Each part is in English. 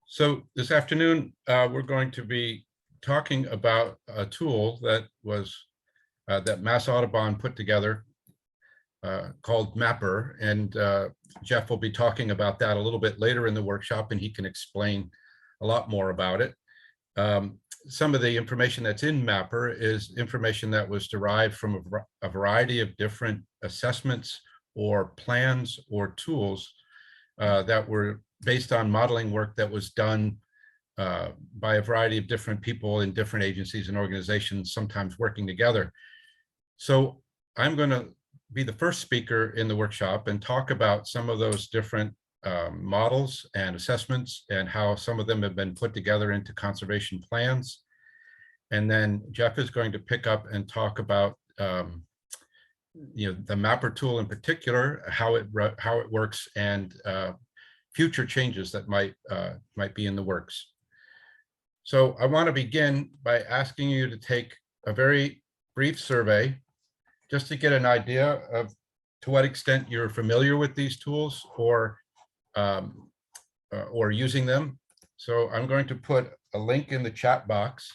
So this afternoon, we're going to be talking about a tool that was that Mass Audubon put together called MAPPR, and Jeff will be talking about that a little bit later in the workshop, and he can explain a lot more about it. Some of the information that's in MAPPR is information that was derived from a variety of different assessments or plans or tools that were based on modeling work that was done by a variety of different people in different agencies and organizations, sometimes working together. So I'm going to be the first speaker in the workshop and talk about some of those different models and assessments and how some of them have been put together into conservation plans. And then Jeff is going to pick up and talk about the MAPPR tool in particular, how it works, and future changes that might be in the works. So I want to begin by asking you to take a very brief survey just to get an idea of to what extent you're familiar with these tools or using them. So I'm going to put a link in the chat box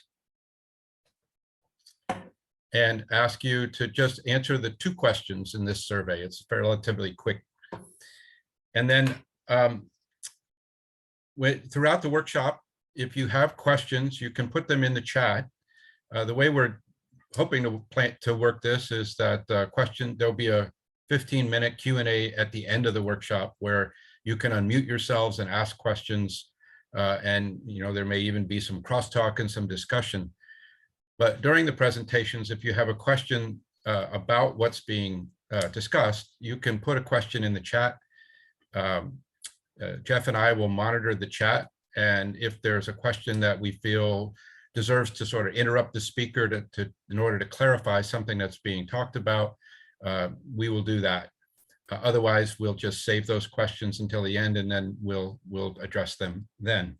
and ask you to just answer the 2 questions in this survey. It's relatively quick. And then throughout the workshop, if you have questions, you can put them in the chat. The way we're hoping to work this is that there'll be a 15-minute Q&A at the end of the workshop where you can unmute yourselves and ask questions. And there may even be some crosstalk and some discussion. But during the presentations, if you have a question about what's being discussed, you can put a question in the chat. Jeff and I will monitor the chat, and if there's a question that we feel deserves to sort of interrupt the speaker in order to clarify something that's being talked about, we will do that. Otherwise, we'll just save those questions until the end, and then we'll address them then.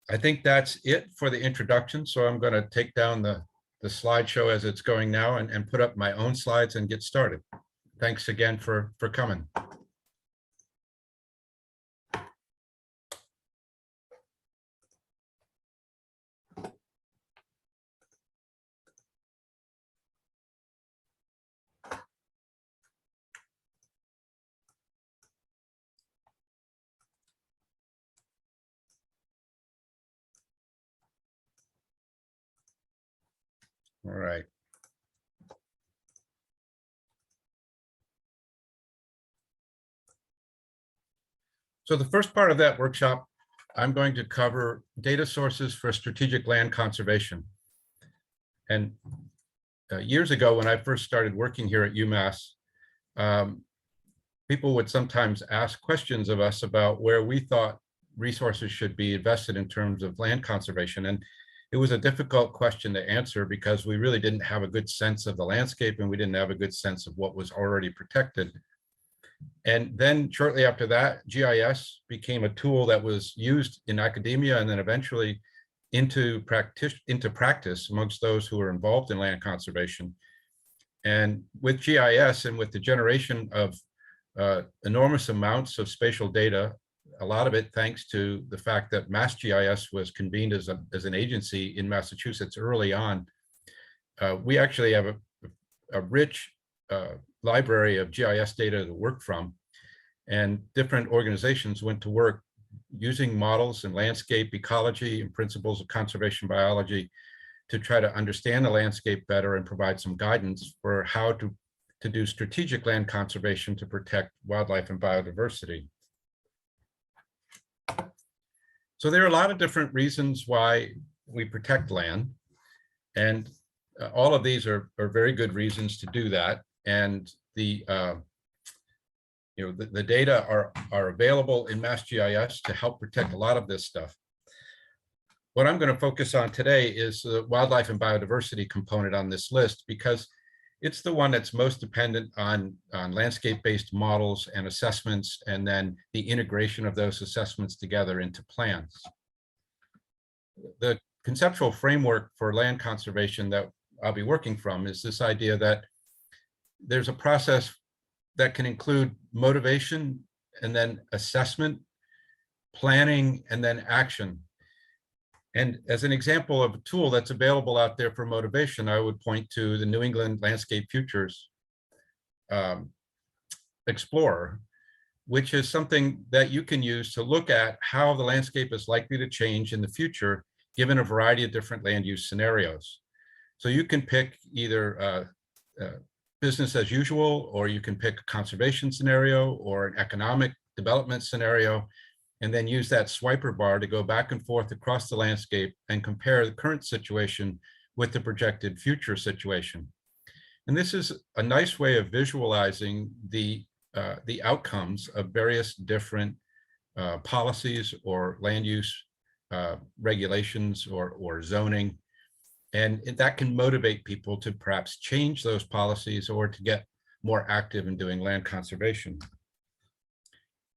I think that's it for the introduction. So I'm going to take down the slideshow as it's going now and put up my own slides and get started. Thanks again for coming. All right. So the first part of that workshop, I'm going to cover data sources for strategic land conservation. And years ago, when I first started working here at UMass, people would sometimes ask questions of us about where we thought resources should be invested in terms of land conservation. And it was a difficult question to answer because we really didn't have a good sense of the landscape, and we didn't have a good sense of what was already protected. And then shortly after that, GIS became a tool that was used in academia and then eventually into practice amongst those who were involved in land conservation. And with GIS and with the generation of enormous amounts of spatial data, a lot of it thanks to the fact that MassGIS was convened as an agency in Massachusetts early on. We actually have a rich library of GIS data to work from, and different organizations went to work using models and landscape ecology and principles of conservation biology to try to understand the landscape better and provide some guidance for how to do strategic land conservation to protect wildlife and biodiversity. So there are a lot of different reasons why we protect land, and all of these are very good reasons to do that. And the data are available in MassGIS to help protect a lot of this stuff. What I'm going to focus on today is the wildlife and biodiversity component on this list, because it's the one that's most dependent on landscape-based models and assessments, and then the integration of those assessments together into plans. The conceptual framework for land conservation that I'll be working from is this idea that there's a process that can include motivation and then assessment planning, and then action. And as an example of a tool that's available out there for motivation, I would point to the New England Landscape Futures Explorer, which is something that you can use to look at how the landscape is likely to change in the future, given a variety of different land use scenarios. So you can pick either business as usual, or you can pick a conservation scenario or an economic development scenario, and then use that swiper bar to go back and forth across the landscape and compare the current situation with the projected future situation. And this is a nice way of visualizing the outcomes of various different policies or land use regulations or zoning. And that can motivate people to perhaps change those policies or to get more active in doing land conservation.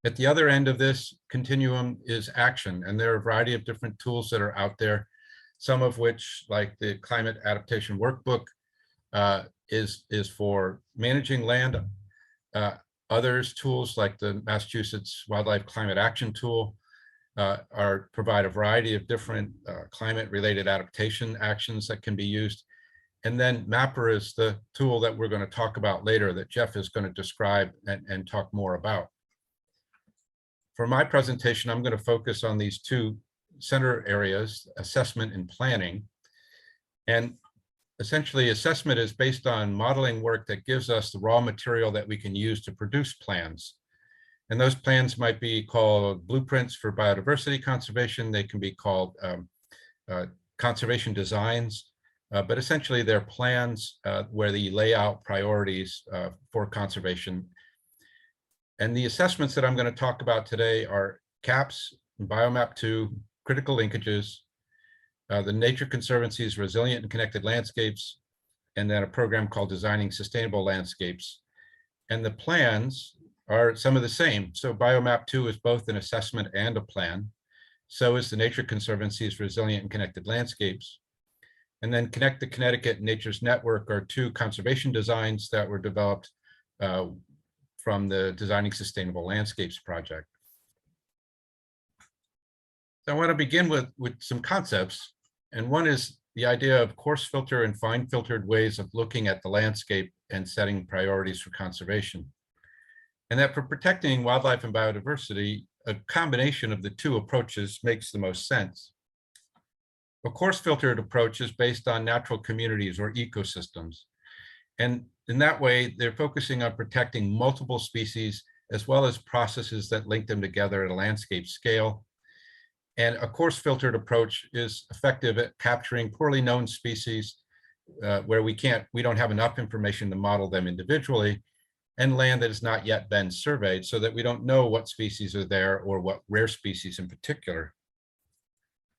At the other end of this continuum is action, and there are a variety of different tools that are out there, some of which, like the Climate Adaptation Workbook, is for managing land. Others tools like the Massachusetts Wildlife Climate Action Tool provide a variety of different climate-related adaptation actions that can be used. And then MAPPR is the tool that we're going to talk about later that Jeff is going to describe and talk more about. For my presentation, I'm going to focus on these two center areas, assessment and planning. And essentially, assessment is based on modeling work that gives us the raw material that we can use to produce plans. And those plans might be called blueprints for biodiversity conservation. They can be called conservation designs, but essentially they're plans where you lay out priorities for conservation. And the assessments that I'm going to talk about today are CAPS, Biomap 2, critical linkages, the Nature Conservancy's Resilient and Connected Landscapes, and then a program called Designing Sustainable Landscapes. And the plans are some of the same. So Biomap 2 is both an assessment and a plan. So is the Nature Conservancy's Resilient and Connected Landscapes. And then Connect the Connecticut and Nature's Network are two conservation designs that were developed from the Designing Sustainable Landscapes project. So I want to begin with some concepts. And one is the idea of coarse filter and fine filtered ways of looking at the landscape and setting priorities for conservation. And that for protecting wildlife and biodiversity, a combination of the two approaches makes the most sense. A coarse filtered approach is based on natural communities or ecosystems. And in that way, they're focusing on protecting multiple species as well as processes that link them together at a landscape scale. And a coarse filtered approach is effective at capturing poorly known species where we don't have enough information to model them individually, and land that has not yet been surveyed so that we don't know what species are there or what rare species in particular.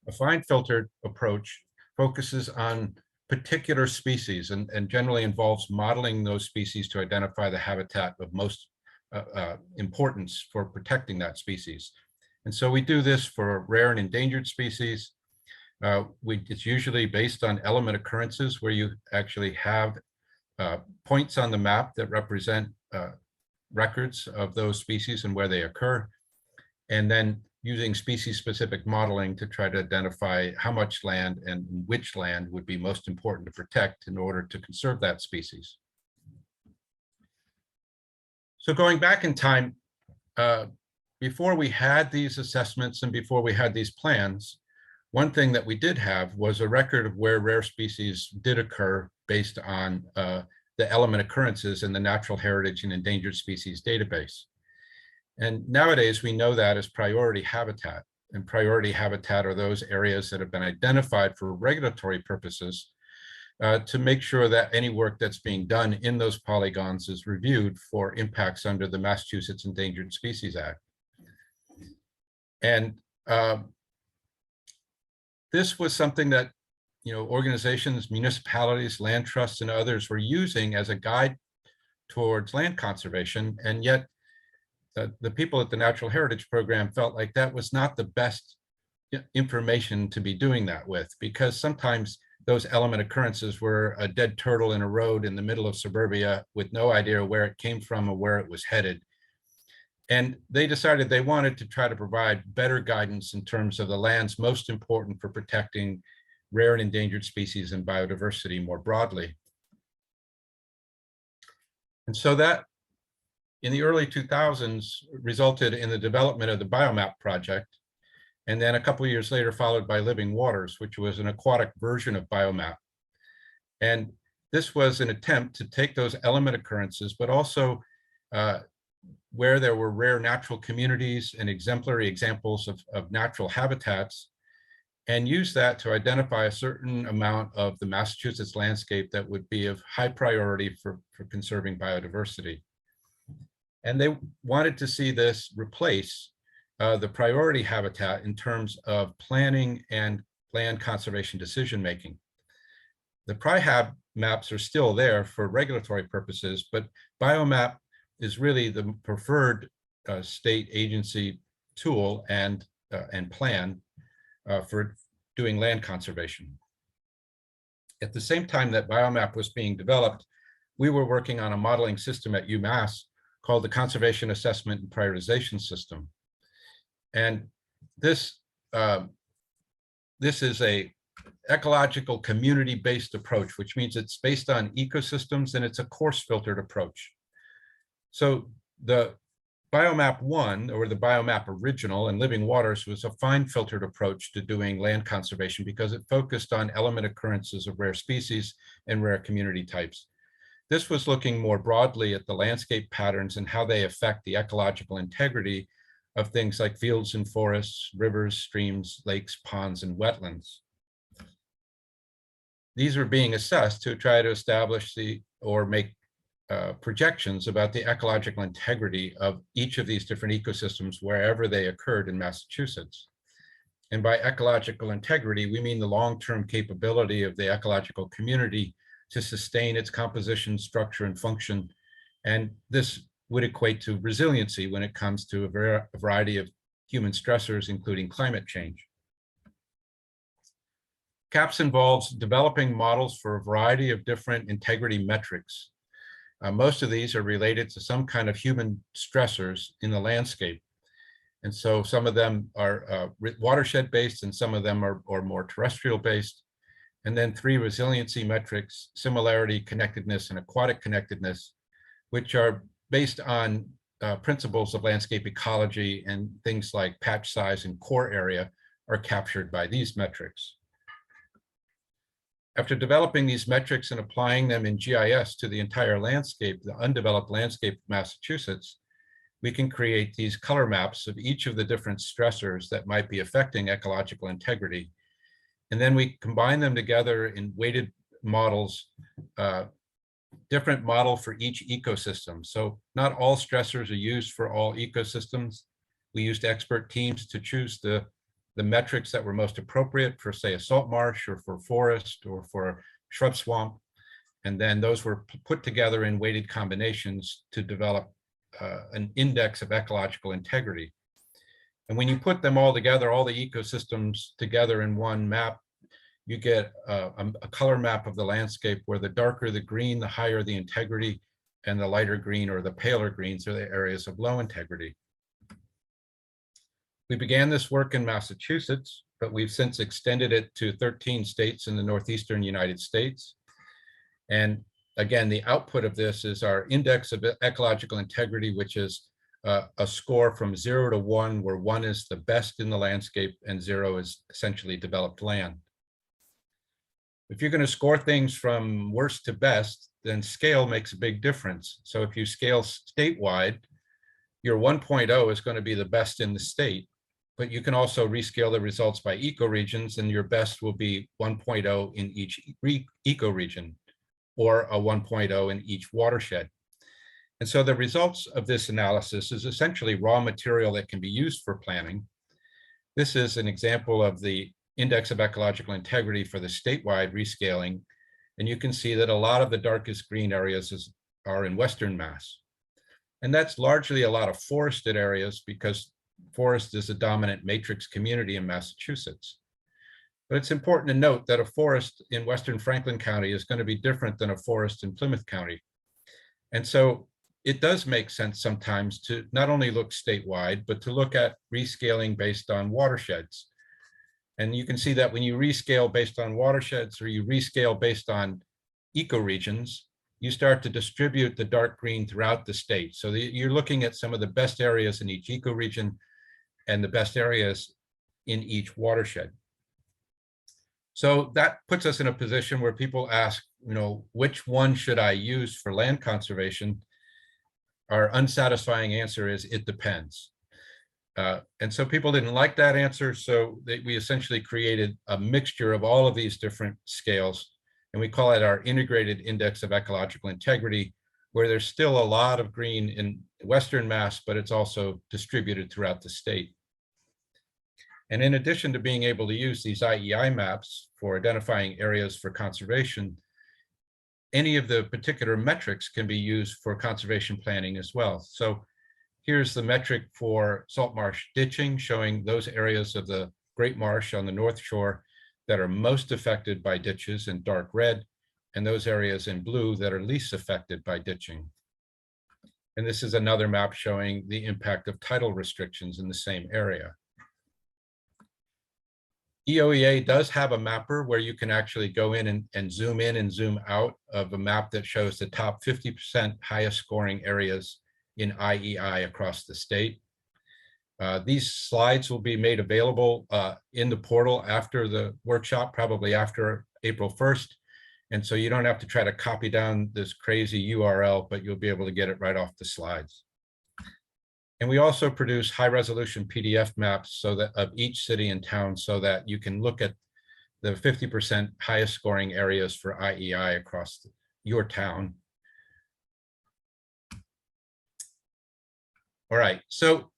A fine filtered approach focuses on particular species and generally involves modeling those species to identify the habitat of most importance for protecting that species. And so we do this for rare and endangered species. It's usually based on element occurrences where you actually have points on the map that represent records of those species and where they occur, and then using species-specific modeling to try to identify how much land and which land would be most important to protect in order to conserve that species. So going back in time, before we had these assessments and before we had these plans, one thing that we did have was a record of where rare species did occur based on the element occurrences in the Natural Heritage and Endangered Species database. And nowadays we know that as priority habitat. And priority habitat are those areas that have been identified for regulatory purposes to make sure that any work that's being done in those polygons is reviewed for impacts under the Massachusetts Endangered Species Act. And this was something that organizations, municipalities, land trusts, and others were using as a guide towards land conservation. And yet the people at the Natural Heritage Program felt like that was not the best information to be doing that with, because sometimes those element occurrences were a dead turtle in a road in the middle of suburbia with no idea where it came from or where it was headed. And they decided they wanted to try to provide better guidance in terms of the lands most important for protecting rare and endangered species and biodiversity more broadly. And so that in the early 2000s resulted in the development of the BioMAP project. And then a couple of years later, followed by Living Waters, which was an aquatic version of BioMAP. And this was an attempt to take those element occurrences, but also where there were rare natural communities and exemplary examples of natural habitats, and use that to identify a certain amount of the Massachusetts landscape that would be of high priority for conserving biodiversity. And they wanted to see this replace the priority habitat in terms of planning and land conservation decision-making. The PRIHAB maps are still there for regulatory purposes, but BioMAP is really the preferred state agency tool and plan for doing land conservation. At the same time that BioMAP was being developed, we were working on a modeling system at UMass called the Conservation Assessment and Prioritization System. And this is a ecological community-based approach, which means it's based on ecosystems and it's a coarse filtered approach. So the BioMAP 1, or the BioMAP original, and Living Waters was a fine filtered approach to doing land conservation because it focused on element occurrences of rare species and rare community types. This was looking more broadly at the landscape patterns and how they affect the ecological integrity of things like fields and forests, rivers, streams, lakes, ponds, and wetlands. These were being assessed to try to establish or make projections about the ecological integrity of each of these different ecosystems wherever they occurred in Massachusetts. And by ecological integrity, we mean the long-term capability of the ecological community to sustain its composition, structure, and function. And this would equate to resiliency when it comes to a variety of human stressors, including climate change. CAPS involves developing models for a variety of different integrity metrics. Most of these are related to some kind of human stressors in the landscape. And so some of them are watershed-based and some of them are more terrestrial-based. And then 3 resiliency metrics: similarity, connectedness, and aquatic connectedness, which are based on principles of landscape ecology, and things like patch size and core area are captured by these metrics. After developing these metrics and applying them in GIS to the entire landscape, the undeveloped landscape of Massachusetts, we can create these color maps of each of the different stressors that might be affecting ecological integrity. And then we combine them together in weighted models, different model for each ecosystem. So not all stressors are used for all ecosystems. We used expert teams to choose the metrics that were most appropriate for, say, a salt marsh or for forest or for shrub swamp. And then those were put together in weighted combinations to develop an index of ecological integrity. And when you put them all together, all the ecosystems together in one map, you get a color map of the landscape where the darker the green, the higher the integrity, and the lighter green or the paler greens are the areas of low integrity. We began this work in Massachusetts, but we've since extended it to 13 states in the northeastern United States. And again, the output of this is our index of ecological integrity, which is a score from 0 to 1, where 1 is the best in the landscape and 0 is essentially developed land. If you're going to score things from worst to best, then scale makes a big difference. So if you scale statewide, your 1.0 is going to be the best in the state, but you can also rescale the results by ecoregions, and your best will be 1.0 in each ecoregion, or a 1.0 in each watershed. And so the results of this analysis is essentially raw material that can be used for planning. This is an example of the index of ecological integrity for the statewide rescaling. And you can see that a lot of the darkest green areas are in Western Mass. And that's largely a lot of forested areas because forest is a dominant matrix community in Massachusetts. But it's important to note that a forest in Western Franklin County is going to be different than a forest in Plymouth County. And so it does make sense sometimes to not only look statewide, but to look at rescaling based on watersheds. And you can see that when you rescale based on watersheds or you rescale based on ecoregions, you start to distribute the dark green throughout the state. So you're looking at some of the best areas in each ecoregion and the best areas in each watershed. So that puts us in a position where people ask, which one should I use for land conservation? Our unsatisfying answer is it depends. And so people didn't like that answer. So we essentially created a mixture of all of these different scales. And we call it our integrated index of ecological integrity, where there's still a lot of green in Western Mass, but it's also distributed throughout the state. And in addition to being able to use these IEI maps for identifying areas for conservation, any of the particular metrics can be used for conservation planning as well. So here's the metric for salt marsh ditching, showing those areas of the Great Marsh on the North Shore that are most affected by ditches in dark red, and those areas in blue that are least affected by ditching. And this is another map showing the impact of tidal restrictions in the same area. EOEA does have a mapper where you can actually go in and zoom out of a map that shows the top 50% highest scoring areas in IEI across the state. These slides will be made available in the portal after the workshop, probably after April 1st. And so you don't have to try to copy down this crazy URL, but you'll be able to get it right off the slides. And we also produce high resolution PDF maps so that of each city and town so that you can look at the 50% highest scoring areas for IEI across your town. All right, so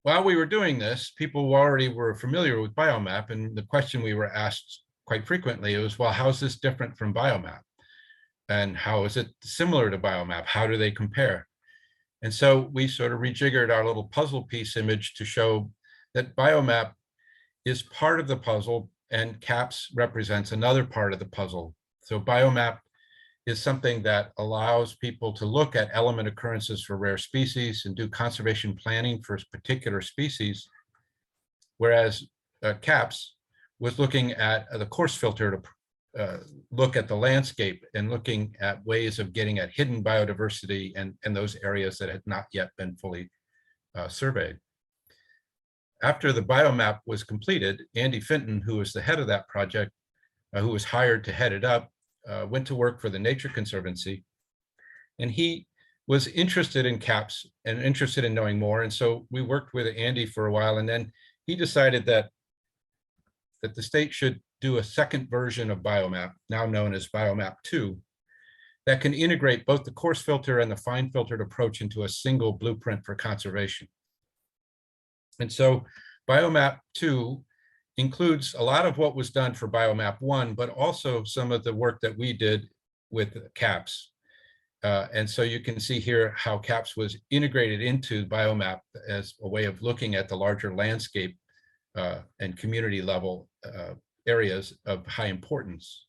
while we were doing this, people already were familiar with Biomap, and the question we were asked quite frequently was, well, how is this different from Biomap? And how is it similar to Biomap? How do they compare? And so we sort of rejiggered our little puzzle piece image to show that Biomap is part of the puzzle and CAPS represents another part of the puzzle. So Biomap is something that allows people to look at element occurrences for rare species and do conservation planning for particular species, whereas CAPS was looking at the coarse filter to look at the landscape and looking at ways of getting at hidden biodiversity and those areas that had not yet been fully surveyed. After the Biomap was completed, Andy Finton, who was the head of that project, who was hired to head it up, went to work for the Nature Conservancy, and he was interested in CAPS and interested in knowing more. And so we worked with Andy for a while, and then he decided that the state should do a second version of Biomap, now known as Biomap 2, that can integrate both the coarse filter and the fine filtered approach into a single blueprint for conservation. And so Biomap 2 includes a lot of what was done for Biomap 1, but also some of the work that we did with CAPS. And so you can see here how CAPS was integrated into Biomap as a way of looking at the larger landscape and community level areas of high importance.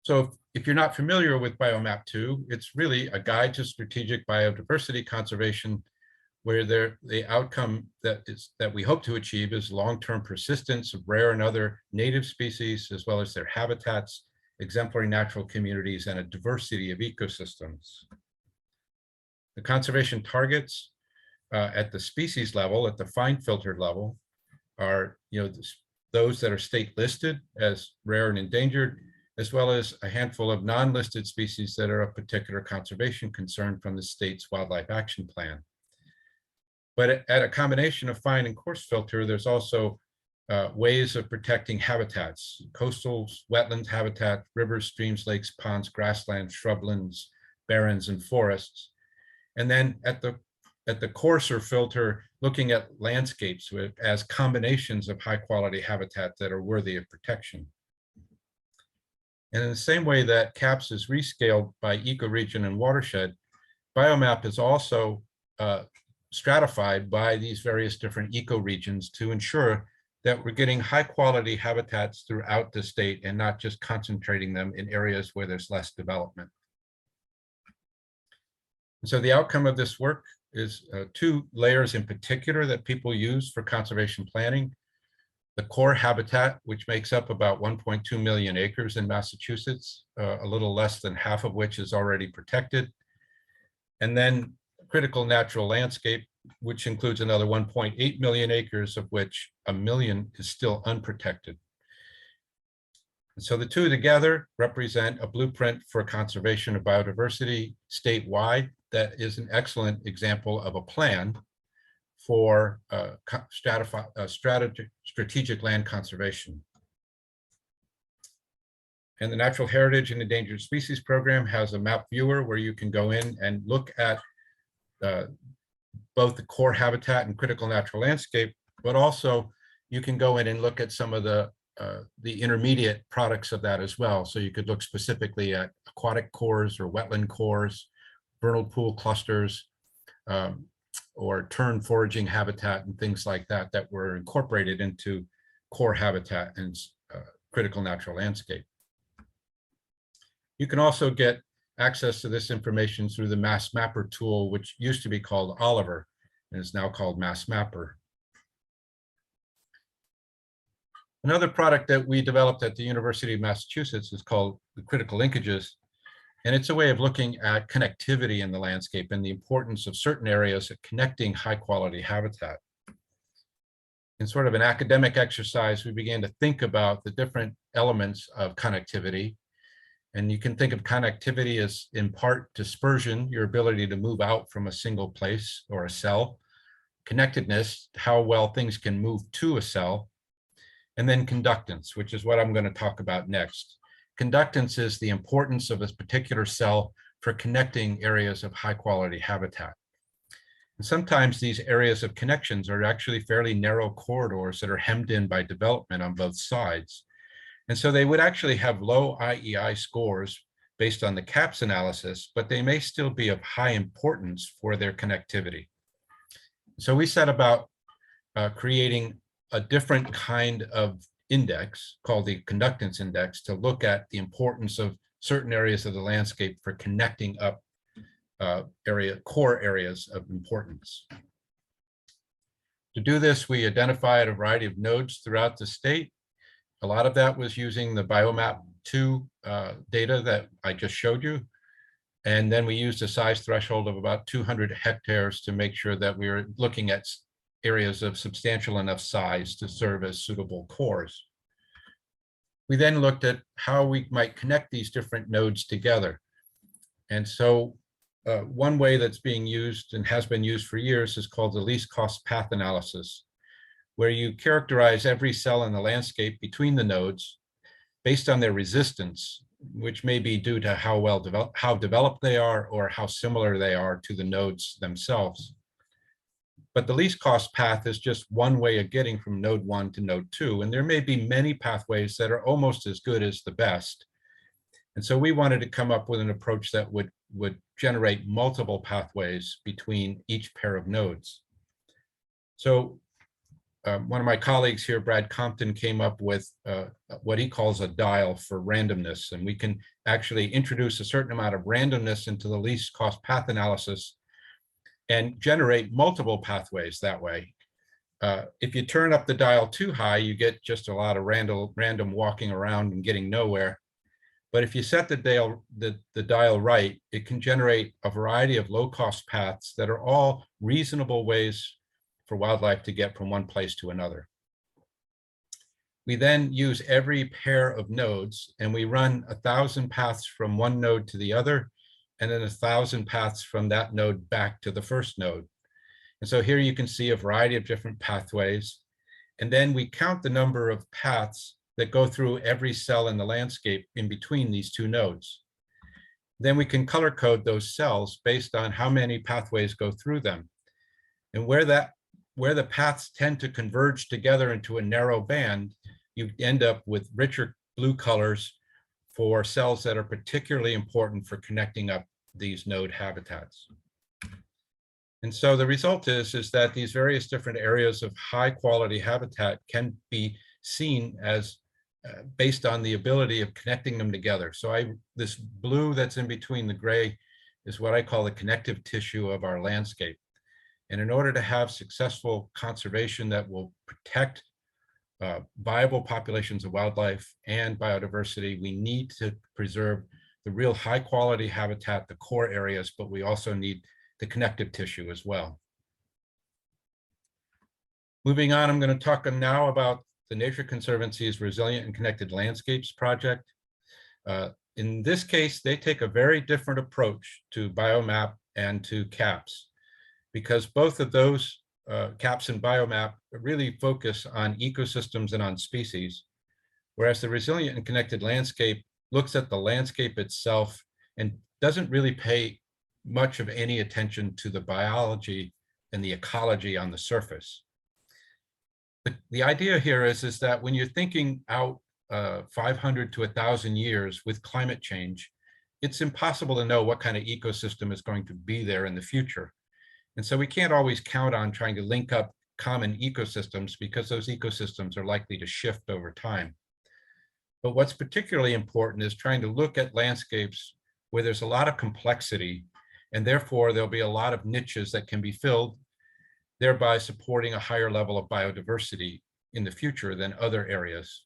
So if you're not familiar with Biomap 2, it's really a guide to strategic biodiversity conservation, where the outcome that we hope to achieve is long-term persistence of rare and other native species, as well as their habitats, exemplary natural communities, and a diversity of ecosystems. The conservation targets at the species level, at the fine filtered level, are those that are state listed as rare and endangered, as well as a handful of non-listed species that are of particular conservation concern from the state's wildlife action plan. But at a combination of fine and coarse filter, there's also ways of protecting habitats: coastals, wetlands habitat, rivers, streams, lakes, ponds, grasslands, shrublands, barrens, and forests. And then at the coarser filter, looking at landscapes as combinations of high quality habitat that are worthy of protection. And in the same way that CAPS is rescaled by ecoregion and watershed, Biomap is also stratified by these various different ecoregions to ensure that we're getting high quality habitats throughout the state and not just concentrating them in areas where there's less development. So the outcome of this work is two layers in particular that people use for conservation planning. The core habitat, which makes up about 1.2 million acres in Massachusetts, a little less than half of which is already protected. And then critical natural landscape, which includes another 1.8 million acres, of which 1 million is still unprotected. And so the two together represent a blueprint for conservation of biodiversity statewide that is an excellent example of a plan for strategic land conservation. And the Natural Heritage and Endangered Species Program has a map viewer where you can go in and look at both the core habitat and critical natural landscape, but also you can go in and look at some of the intermediate products of that as well. So you could look specifically at aquatic cores or wetland cores, vernal pool clusters, or tern foraging habitat and things like that that were incorporated into core habitat and critical natural landscape. You can also get access to this information through the MAPPR tool, which used to be called Oliver and is now called MAPPR. Another product that we developed at the University of Massachusetts is called the Critical Linkages. And it's a way of looking at connectivity in the landscape and the importance of certain areas of connecting high quality habitat. In sort of an academic exercise, we began to think about the different elements of connectivity. And you can think of connectivity as in part dispersion, your ability to move out from a single place or a cell, connectedness, how well things can move to a cell, and then conductance, which is what I'm going to talk about next. Conductance is the importance of a particular cell for connecting areas of high quality habitat. And sometimes these areas of connections are actually fairly narrow corridors that are hemmed in by development on both sides. And so they would actually have low IEI scores based on the CAPS analysis, but they may still be of high importance for their connectivity. So we set about creating a different kind of index called the conductance index to look at the importance of certain areas of the landscape for connecting up core areas of importance. To do this, we identified a variety of nodes throughout the state. A lot of that was using the Biomap 2 data that I just showed you. And then we used a size threshold of about 200 hectares to make sure that we were looking at areas of substantial enough size to serve as suitable cores. We then looked at how we might connect these different nodes together. And so one way that's being used and has been used for years is called the least cost path analysis, where you characterize every cell in the landscape between the nodes based on their resistance, which may be due to how developed they are or how similar they are to the nodes themselves. But the least cost path is just one way of getting from node 1 to node 2, and there may be many pathways that are almost as good as the best. And so we wanted to come up with an approach that would generate multiple pathways between each pair of nodes. So one of my colleagues here, Brad Compton, came up with what he calls a dial for randomness. And we can actually introduce a certain amount of randomness into the least cost path analysis and generate multiple pathways that way. If you turn up the dial too high, you get just a lot of random walking around and getting nowhere. But if you set the dial right, it can generate a variety of low-cost paths that are all reasonable ways for wildlife to get from one place to another. We then use every pair of nodes, and we run 1,000 paths from one node to the other, and then 1,000 paths from that node back to the first node. And so here you can see a variety of different pathways. And then we count the number of paths that go through every cell in the landscape in between these two nodes. Then we can color code those cells based on how many pathways go through them. And where the paths tend to converge together into a narrow band, you end up with richer blue colors for cells that are particularly important for connecting up these node habitats. And so the result is that these various different areas of high quality habitat can be seen as based on the ability of connecting them together. So this blue that's in between the gray is what I call the connective tissue of our landscape. And in order to have successful conservation that will protect viable populations of wildlife and biodiversity, we need to preserve the real high quality habitat, the core areas, but we also need the connective tissue as well. Moving on, I'm going to talk now about the Nature Conservancy's Resilient and Connected Landscapes project. In this case, they take a very different approach to BioMAP and to CAPS, because both of those CAPS and BioMAP really focus on ecosystems and on species, whereas the Resilient and Connected Landscape looks at the landscape itself and doesn't really pay much of any attention to the biology and the ecology on the surface. The idea here is that when you're thinking out 500 to 1,000 years with climate change, it's impossible to know what kind of ecosystem is going to be there in the future. And so we can't always count on trying to link up common ecosystems because those ecosystems are likely to shift over time. But what's particularly important is trying to look at landscapes where there's a lot of complexity, and therefore there'll be a lot of niches that can be filled, thereby supporting a higher level of biodiversity in the future than other areas.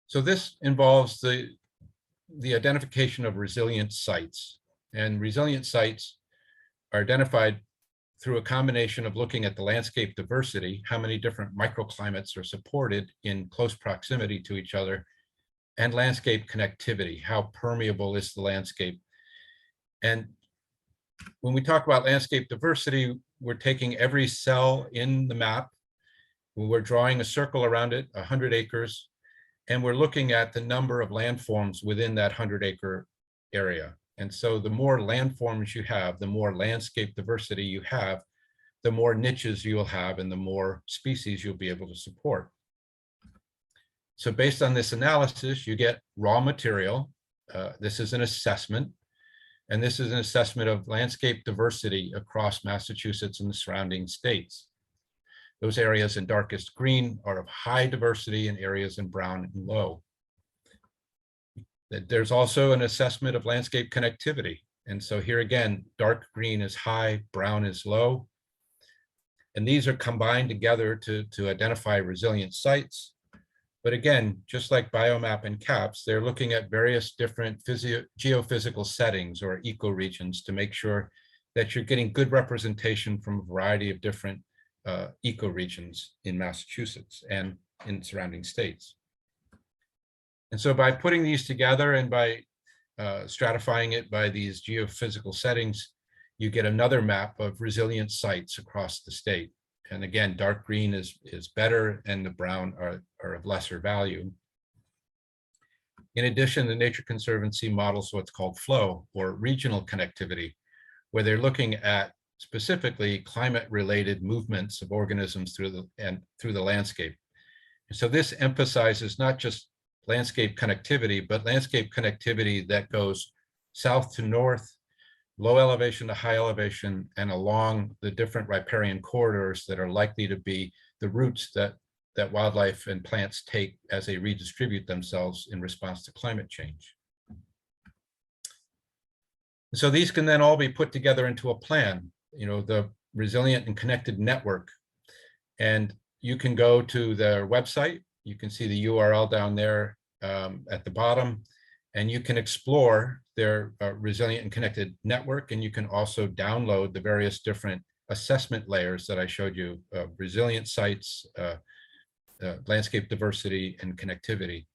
So this involves the identification of resilient sites. And resilient sites are identified through a combination of looking at the landscape diversity, how many different microclimates are supported in close proximity to each other, and landscape connectivity, how permeable is the landscape. And when we talk about landscape diversity, we're taking every cell in the map, we're drawing a circle around it, 100 acres, and we're looking at the number of landforms within that 100-acre area. And so the more landforms you have, the more landscape diversity you have, the more niches you'll have and the more species you'll be able to support. So based on this analysis, you get raw material. This is an assessment. And this is an assessment of landscape diversity across Massachusetts and the surrounding states. Those areas in darkest green are of high diversity and areas in brown and low. There's also an assessment of landscape connectivity. And so here again, dark green is high, brown is low. And these are combined together to identify resilient sites. But again, just like BioMAP and CAPS, they're looking at various different geophysical settings or ecoregions to make sure that you're getting good representation from a variety of different ecoregions in Massachusetts and in surrounding states. And so by putting these together and by stratifying it by these geophysical settings, you get another map of resilient sites across the state. And again, dark green is better and the brown are of lesser value. In addition, the Nature Conservancy models what's called flow or regional connectivity, where they're looking at specifically climate-related movements of organisms through the landscape. And so this emphasizes not just landscape connectivity, but landscape connectivity that goes south to north, low elevation to high elevation, and along the different riparian corridors that are likely to be the routes that wildlife and plants take as they redistribute themselves in response to climate change. So these can then all be put together into a plan, the resilient and connected network. And you can go to their website. You can see the URL down there at the bottom, and you can explore their resilient and connected network. And you can also download the various different assessment layers that I showed you, resilient sites, landscape diversity, and connectivity.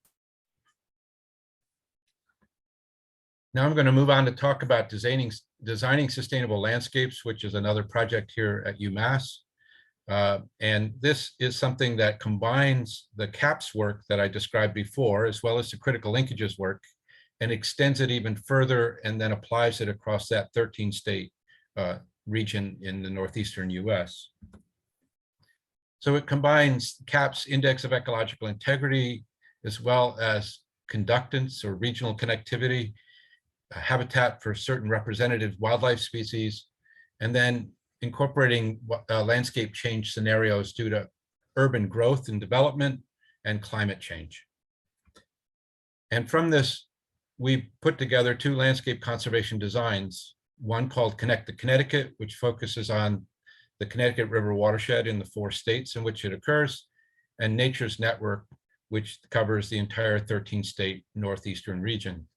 Now I'm going to move on to talk about designing sustainable landscapes, which is another project here at UMass. And this is something that combines the CAPS work that I described before, as well as the critical linkages work, and extends it even further and then applies it across that 13-state region in the northeastern US. So it combines CAPS Index of Ecological Integrity, as well as conductance or regional connectivity, habitat for certain representative wildlife species, and then incorporating landscape change scenarios due to urban growth and development and climate change. And from this we put together two landscape conservation designs, one called Connect the Connecticut, which focuses on the Connecticut River watershed in the 4 states in which it occurs, and Nature's Network, which covers the entire 13-state northeastern region.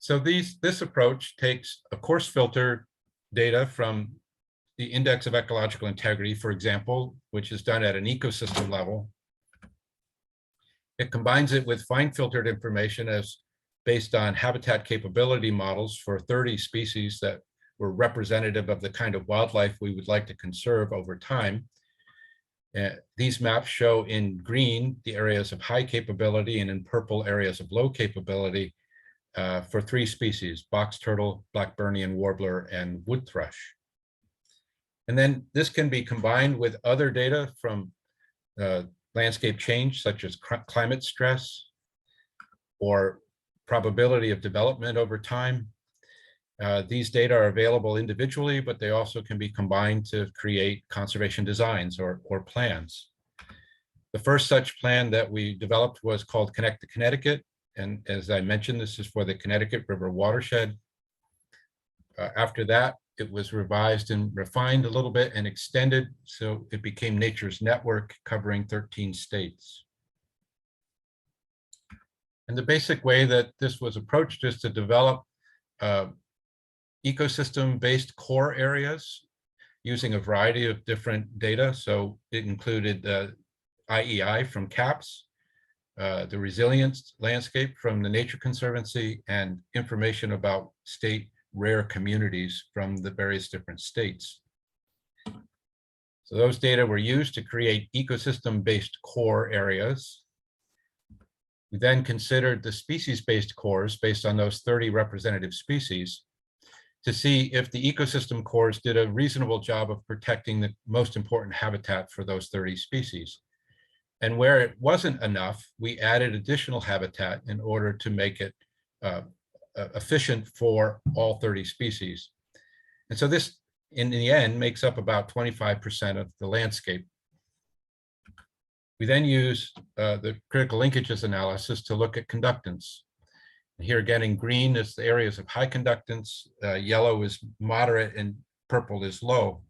So this approach takes a coarse filter data from the Index of Ecological Integrity, for example, which is done at an ecosystem level. It combines it with fine filtered information as based on habitat capability models for 30 species that were representative of the kind of wildlife we would like to conserve over time. These maps show in green the areas of high capability and in purple areas of low capability for 3 species: box turtle, Blackburnian warbler, and wood thrush. And then this can be combined with other data from landscape change, such as climate stress or probability of development over time. These data are available individually, but they also can be combined to create conservation designs or plans. The first such plan that we developed was called Connect the Connecticut. And as I mentioned, this is for the Connecticut River watershed. After that, it was revised and refined a little bit and extended, so it became Nature's Network, covering 13 states. And the basic way that this was approached is to develop ecosystem-based core areas using a variety of different data. So it included the IEI from CAPS, the resilience landscape from the Nature Conservancy, and information about state rare communities from the various different states. So those data were used to create ecosystem-based core areas. We then considered the species-based cores based on those 30 representative species to see if the ecosystem cores did a reasonable job of protecting the most important habitat for those 30 species. And where it wasn't enough, we added additional habitat in order to make it efficient for all 30 species. And so this, in the end, makes up about 25% of the landscape. We then use the critical linkages analysis to look at conductance. Here again in green is the areas of high conductance, yellow is moderate, and purple is low.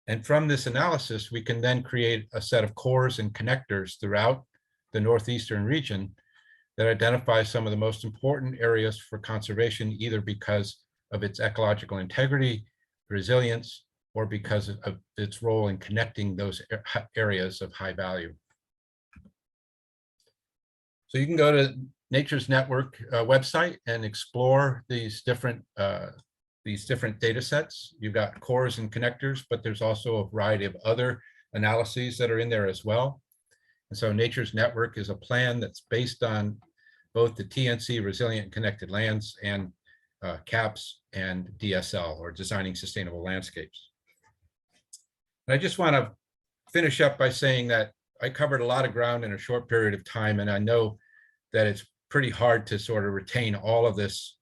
And from this analysis, we can then create a set of cores and connectors throughout the northeastern region that identify some of the most important areas for conservation, either because of its ecological integrity, resilience, or because of its role in connecting those areas of high value. So you can go to Nature's Network website and explore these different data sets. You've got cores and connectors, but there's also a variety of other analyses that are in there as well. And so Nature's Network is a plan that's based on both the TNC, Resilient and Connected Lands, and CAPS and DSL, or Designing Sustainable Landscapes. And I just want to finish up by saying that I covered a lot of ground in a short period of time, and I know that it's pretty hard to sort of retain all of this.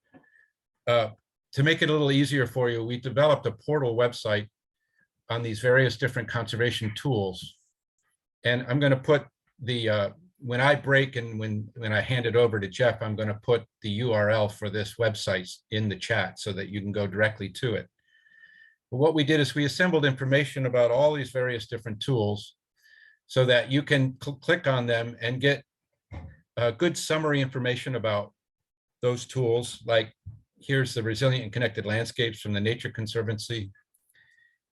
To make it a little easier for you, we developed a portal website on these various different conservation tools. And I'm going to put the, when I break and when I hand it over to Jeff, I'm going to put the URL for this website in the chat so that you can go directly to it. But what we did is we assembled information about all these various different tools so that you can click on them and get good summary information about those tools. Like here's the Resilient and Connected Landscapes from the Nature Conservancy.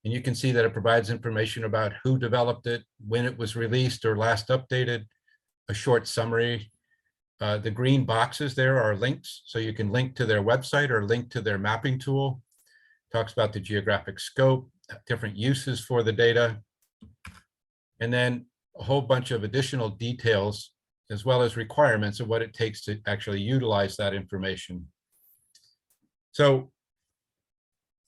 And you can see that it provides information about who developed it, when it was released or last updated, a short summary. The green boxes there are links, so you can link to their website or link to their mapping tool. Talks about the geographic scope, different uses for the data, and then a whole bunch of additional details, as well as requirements of what it takes to actually utilize that information. So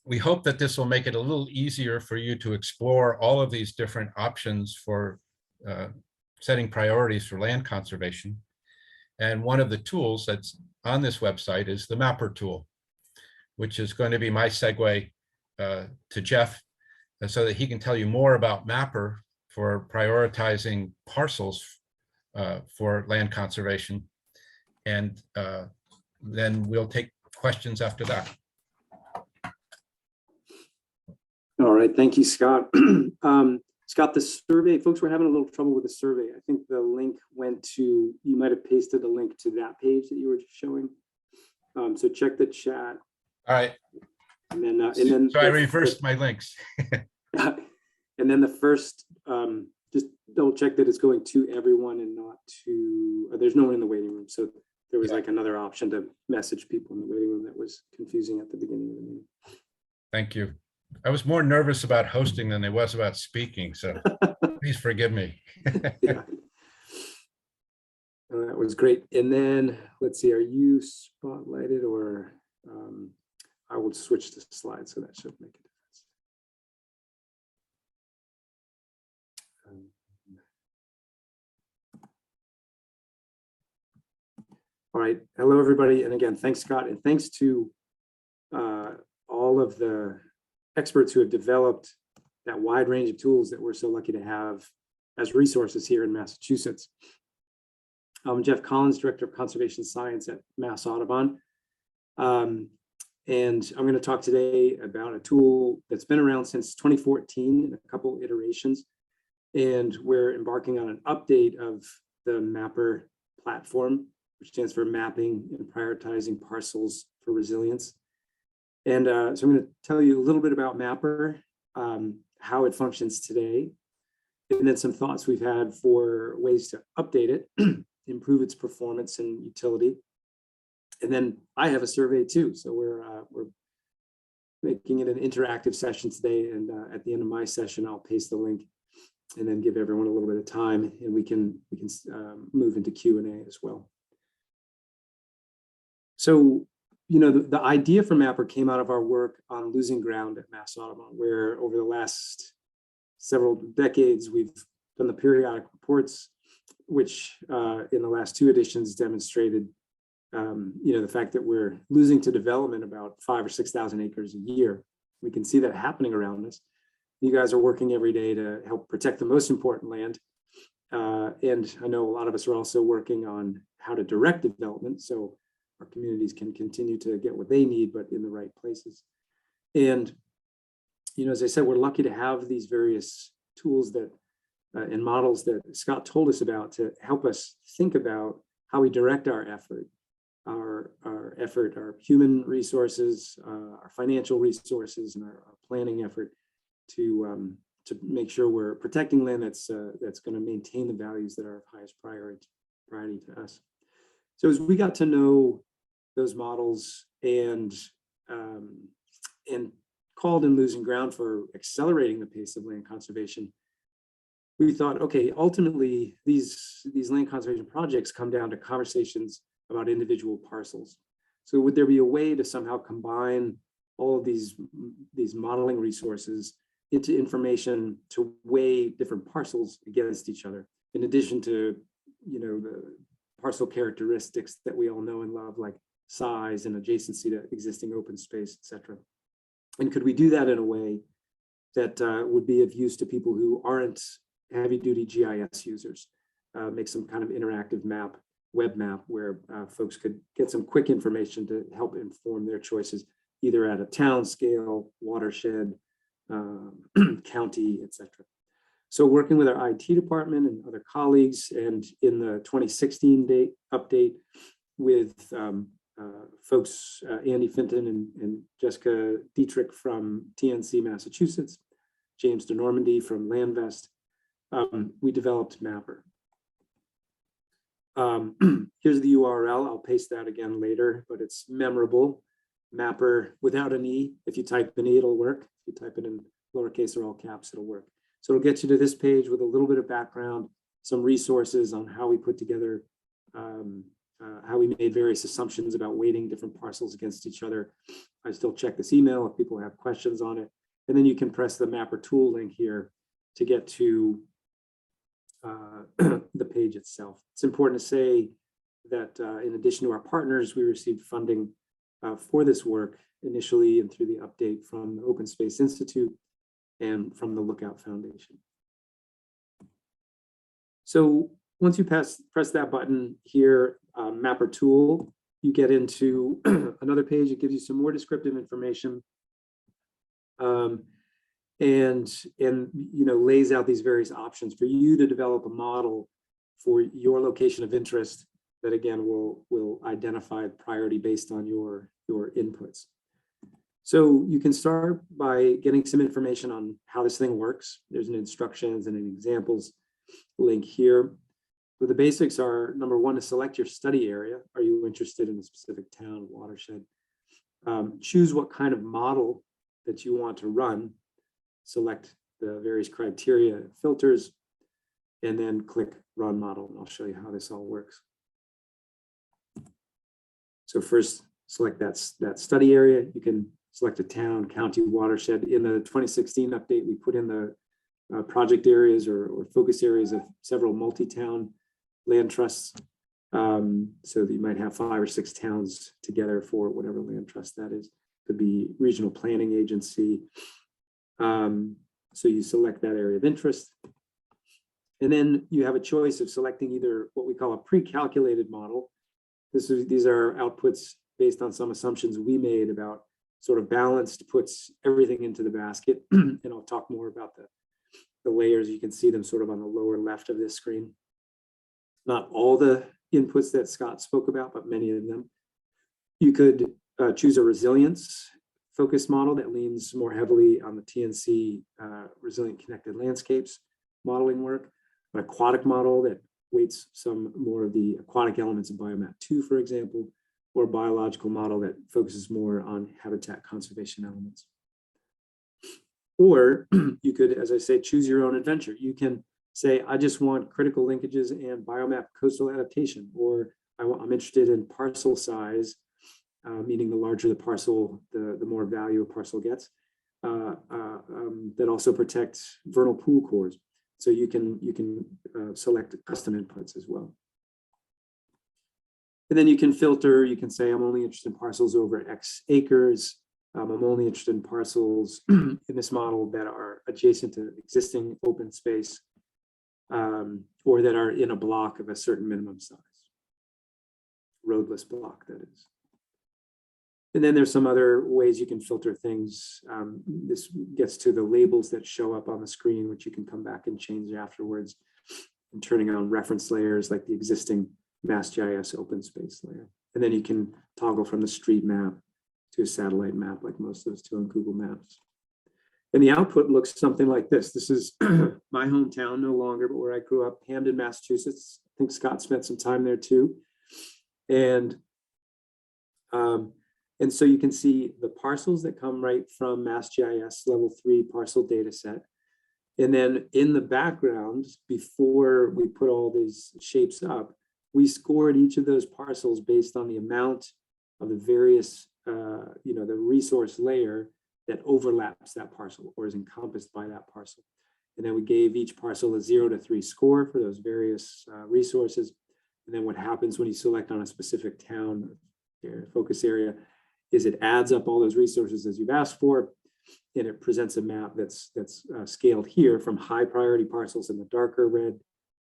we hope that this will make it a little easier for you to explore all of these different options for setting priorities for land conservation. And one of the tools that's on this website is the MAPPR tool, which is going to be my segue to Jeff, so that he can tell you more about MAPPR for prioritizing parcels for land conservation. and then we'll take questions after that. All right, thank you, Scott. Scott, the survey, folks were having a little trouble with the survey. I think the link went to, you might have pasted a link to that page that you were just showing. So check the chat. All right. And then so I reversed my links. And then the first, just double check that it's going to everyone and not to, there's no one in the waiting room. So there was like another option to message people in the waiting room that was confusing at the beginning of the meeting. Thank you. I was more nervous about hosting than I was about speaking, so please forgive me. Yeah. That was great. And then let's see, are you spotlighted, or I will switch to slides, so that should make a difference. All right. Hello, everybody. And again, thanks, Scott. And thanks to all of the experts who have developed that wide range of tools that we're so lucky to have as resources here in Massachusetts. Jeff Collins, Director of Conservation Science at Mass Audubon. And I'm going to talk today about a tool that's been around since 2014 in a couple iterations. And we're embarking on an update of the MAPPR platform, which stands for Mapping and Prioritizing Parcels for Resilience. And so I'm going to tell you a little bit about MAPPR, how it functions today, and then some thoughts we've had for ways to update it, improve its performance and utility. And then I have a survey too. So we're making it an interactive session today. And at the end of my session, I'll paste the link and then give everyone a little bit of time, and we can move into Q&A as well. So, you know, the idea for MAPPR came out of our work on losing ground at Mass Audubon, where over the last several decades, we've done the periodic reports, which in the last two editions demonstrated, you know, the fact that we're losing to development about 5,000 or 6,000 acres a year. We can see that happening around us. You guys are working every day to help protect the most important land. And I know a lot of us are also working on how to direct development so our communities can continue to get what they need, but in the right places. And, you know, as I said, we're lucky to have these various tools that and models that Scott told us about to help us think about how we direct our effort, our human resources, our financial resources, and our planning effort to make sure we're protecting land that's going to maintain the values that are of highest priority to us. So as we got to know those models and called in losing ground for accelerating the pace of land conservation, we thought, okay, ultimately these land conservation projects come down to conversations about individual parcels. So would there be a way to somehow combine all of these modeling resources into information to weigh different parcels against each other, in addition to, you know, the parcel characteristics that we all know and love, like size and adjacency to existing open space, et cetera. And could we do that in a way that would be of use to people who aren't heavy-duty GIS users? Make some kind of interactive map, web map, where folks could get some quick information to help inform their choices, either at a town scale, watershed, county, et cetera. So working with our IT department and other colleagues, and in the 2016 update with folks, Andy Finton and Jessica Dietrich from TNC Massachusetts, James DeNormandy from Landvest, we developed MAPPR. Here's the URL. I'll paste that again later, but it's memorable. MAPPR without an E. If you type an E, it'll work. If you type it in lowercase or all caps, it'll work. So it'll get you to this page with a little bit of background, some resources on how we put together, how we made various assumptions about weighting different parcels against each other. I still check this email if people have questions on it. And then you can press the MAPPR tool link here to get to the page itself. It's important to say that in addition to our partners, we received funding for this work initially and through the update from the Open Space Institute and from the Lookout Foundation. So once you press that button here, MAPPR tool, you get into another page. It gives you some more descriptive information, and lays out these various options for you to develop a model for your location of interest that again will identify priority based on your inputs. So you can start by getting some information on how this thing works. There's an instructions and an examples link here. But the basics are, number one, to select your study area. Are you interested in a specific town, watershed? Choose what kind of model that you want to run. Select the various criteria, filters, and then click Run Model. And I'll show you how this all works. So first, select that study area. You can select a town, county, watershed. In the 2016 update, we put in the project areas or focus areas of several multi-town land trusts. So that you might have 5 or 6 towns together for whatever land trust that is. Could be regional planning agency. So you select that area of interest. And then you have a choice of selecting either what we call a pre-calculated model. These are outputs based on some assumptions we made about sort of balanced, puts everything into the basket. And I'll talk more about the layers. You can see them sort of on the lower left of this screen. Not all the inputs that Scott spoke about, but many of them. You could choose a resilience focused model that leans more heavily on the TNC resilient connected landscapes modeling work, an aquatic model that weights some more of the aquatic elements of Biomap 2, for example, or a biological model that focuses more on habitat conservation elements. Or you could, as I say, choose your own adventure. You can say, I just want critical linkages and biomap coastal adaptation, or I'm interested in parcel size, meaning the larger the parcel, the more value a parcel gets, that also protects vernal pool cores. So you can select custom inputs as well. And then you can filter, you can say, I'm only interested in parcels over X acres. I'm only interested in parcels in this model that are adjacent to existing open space, or that are in a block of a certain minimum size, roadless block, that is. And then there's some other ways you can filter things. This gets to the labels that show up on the screen, which you can come back and change afterwards, and turning on reference layers like the existing MassGIS open space layer. And then you can toggle from the street map to a satellite map like most of us do on Google Maps. And the output looks something like this. This is my hometown, no longer, but where I grew up, Hamden, Massachusetts. I think Scott spent some time there too. And so you can see the parcels that come right from MassGIS level 3 parcel data set. And then in the background, before we put all these shapes up, we scored each of those parcels based on the amount of the various, the resource layer that overlaps that parcel or is encompassed by that parcel. And then we gave each parcel a 0 to 3 score for those various resources. And then what happens when you select on a specific town or focus area is it adds up all those resources as you've asked for, and it presents a map that's scaled here from high priority parcels in the darker red,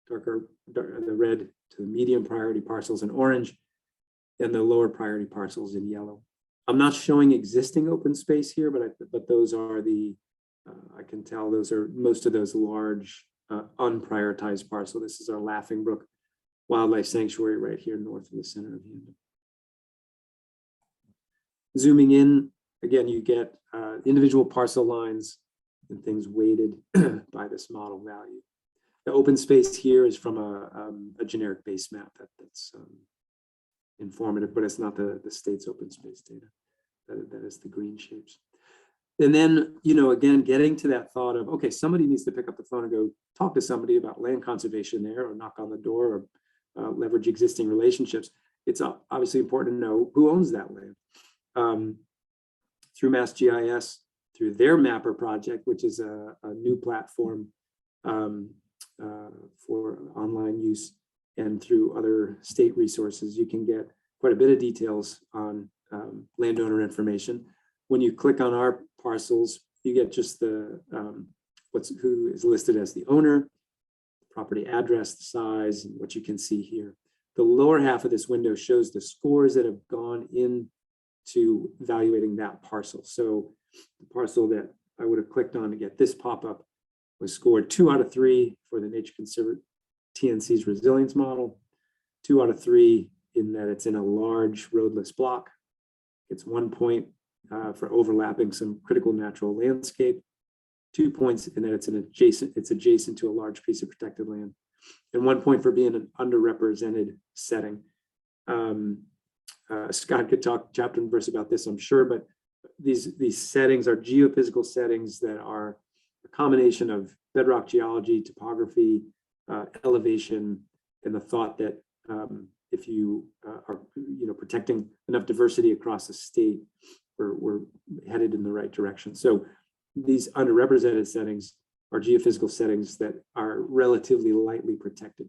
the red to the medium priority parcels in orange, and the lower priority parcels in yellow. I'm not showing existing open space here, but those are the, I can tell those are most of those large unprioritized parcels. This is our Laughing Brook Wildlife Sanctuary right here north of the center of Hamden. Zooming in, again, you get individual parcel lines and things weighted by this model value. The open space here is from a generic base map that's informative, but it's not the state's open space data. That is the green shapes. And then, again, getting to that thought of, okay, somebody needs to pick up the phone and go talk to somebody about land conservation there, or knock on the door, or leverage existing relationships. It's obviously important to know who owns that land. Through MassGIS, through their MAPPR project, which is a new platform for online use, and through other state resources, you can get quite a bit of details on landowner information. When you click on our parcels, you get just the who is listed as the owner, property address, the size, and what you can see here. the lower half of this window shows the scores that have gone into evaluating that parcel. So the parcel that I would have clicked on to get this pop-up was scored 2 out of 3 for the Nature Conservancy TNC's resilience model, 2 out of 3 in that it's in a large roadless block. It's 1 point for overlapping some critical natural landscape, 2 points in that it's adjacent to a large piece of protected land, and 1 point for being an underrepresented setting. Scott could talk chapter and verse about this, I'm sure, but these settings are geophysical settings that are a combination of bedrock geology, topography, elevation, and the thought that if you are protecting enough diversity across the state, we're headed in the right direction. So these underrepresented settings are geophysical settings that are relatively lightly protected.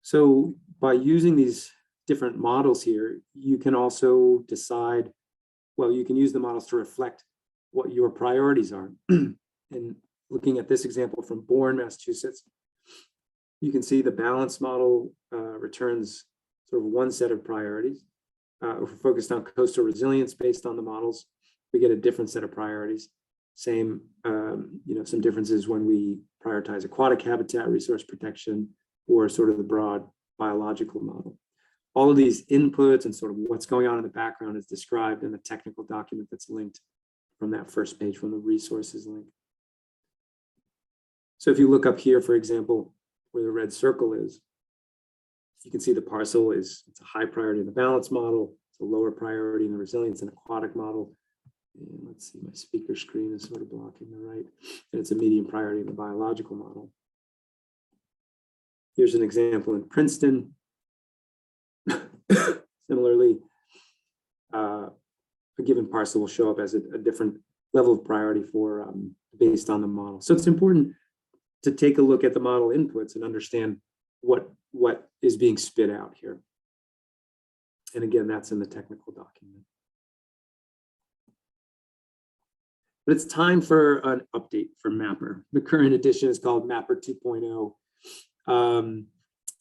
So by using these different models here, you can also decide, well, you can use the models to reflect what your priorities are. And looking at this example from Bourne, Massachusetts, you can see the balance model returns sort of one set of priorities. If we're focused on coastal resilience based on the models, we get a different set of priorities. Same, some differences when we prioritize aquatic habitat, resource protection, or sort of the broad biological model. All of these inputs and sort of what's going on in the background is described in the technical document that's linked from that first page, from the resources link. So if you look up here, for example, where the red circle is, you can see the parcel it's a high priority in the balance model, it's a lower priority in the resilience and aquatic model. And let's see, my speaker screen is sort of blocking the right, and it's a medium priority in the biological model. Here's an example in Princeton. Similarly, a given parcel will show up as a different level of priority for based on the model. So it's important to take a look at the model inputs and understand what is being spit out here. And again, that's in the technical document. But it's time for an update for MAPPR. The current edition is called MAPPR 2.0.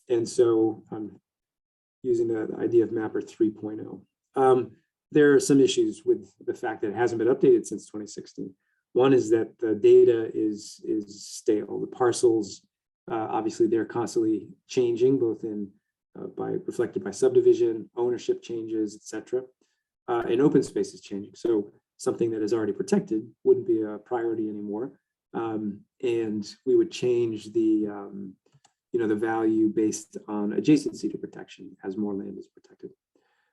And so I'm using the idea of MAPPR 3.0. There are some issues with the fact that it hasn't been updated since 2016. One is that the data is stale. The parcels, obviously, they're constantly changing, both in reflected by subdivision, ownership changes, etc. And open space is changing. So something that is already protected wouldn't be a priority anymore, and we would change the the value based on adjacency to protection as more land is protected.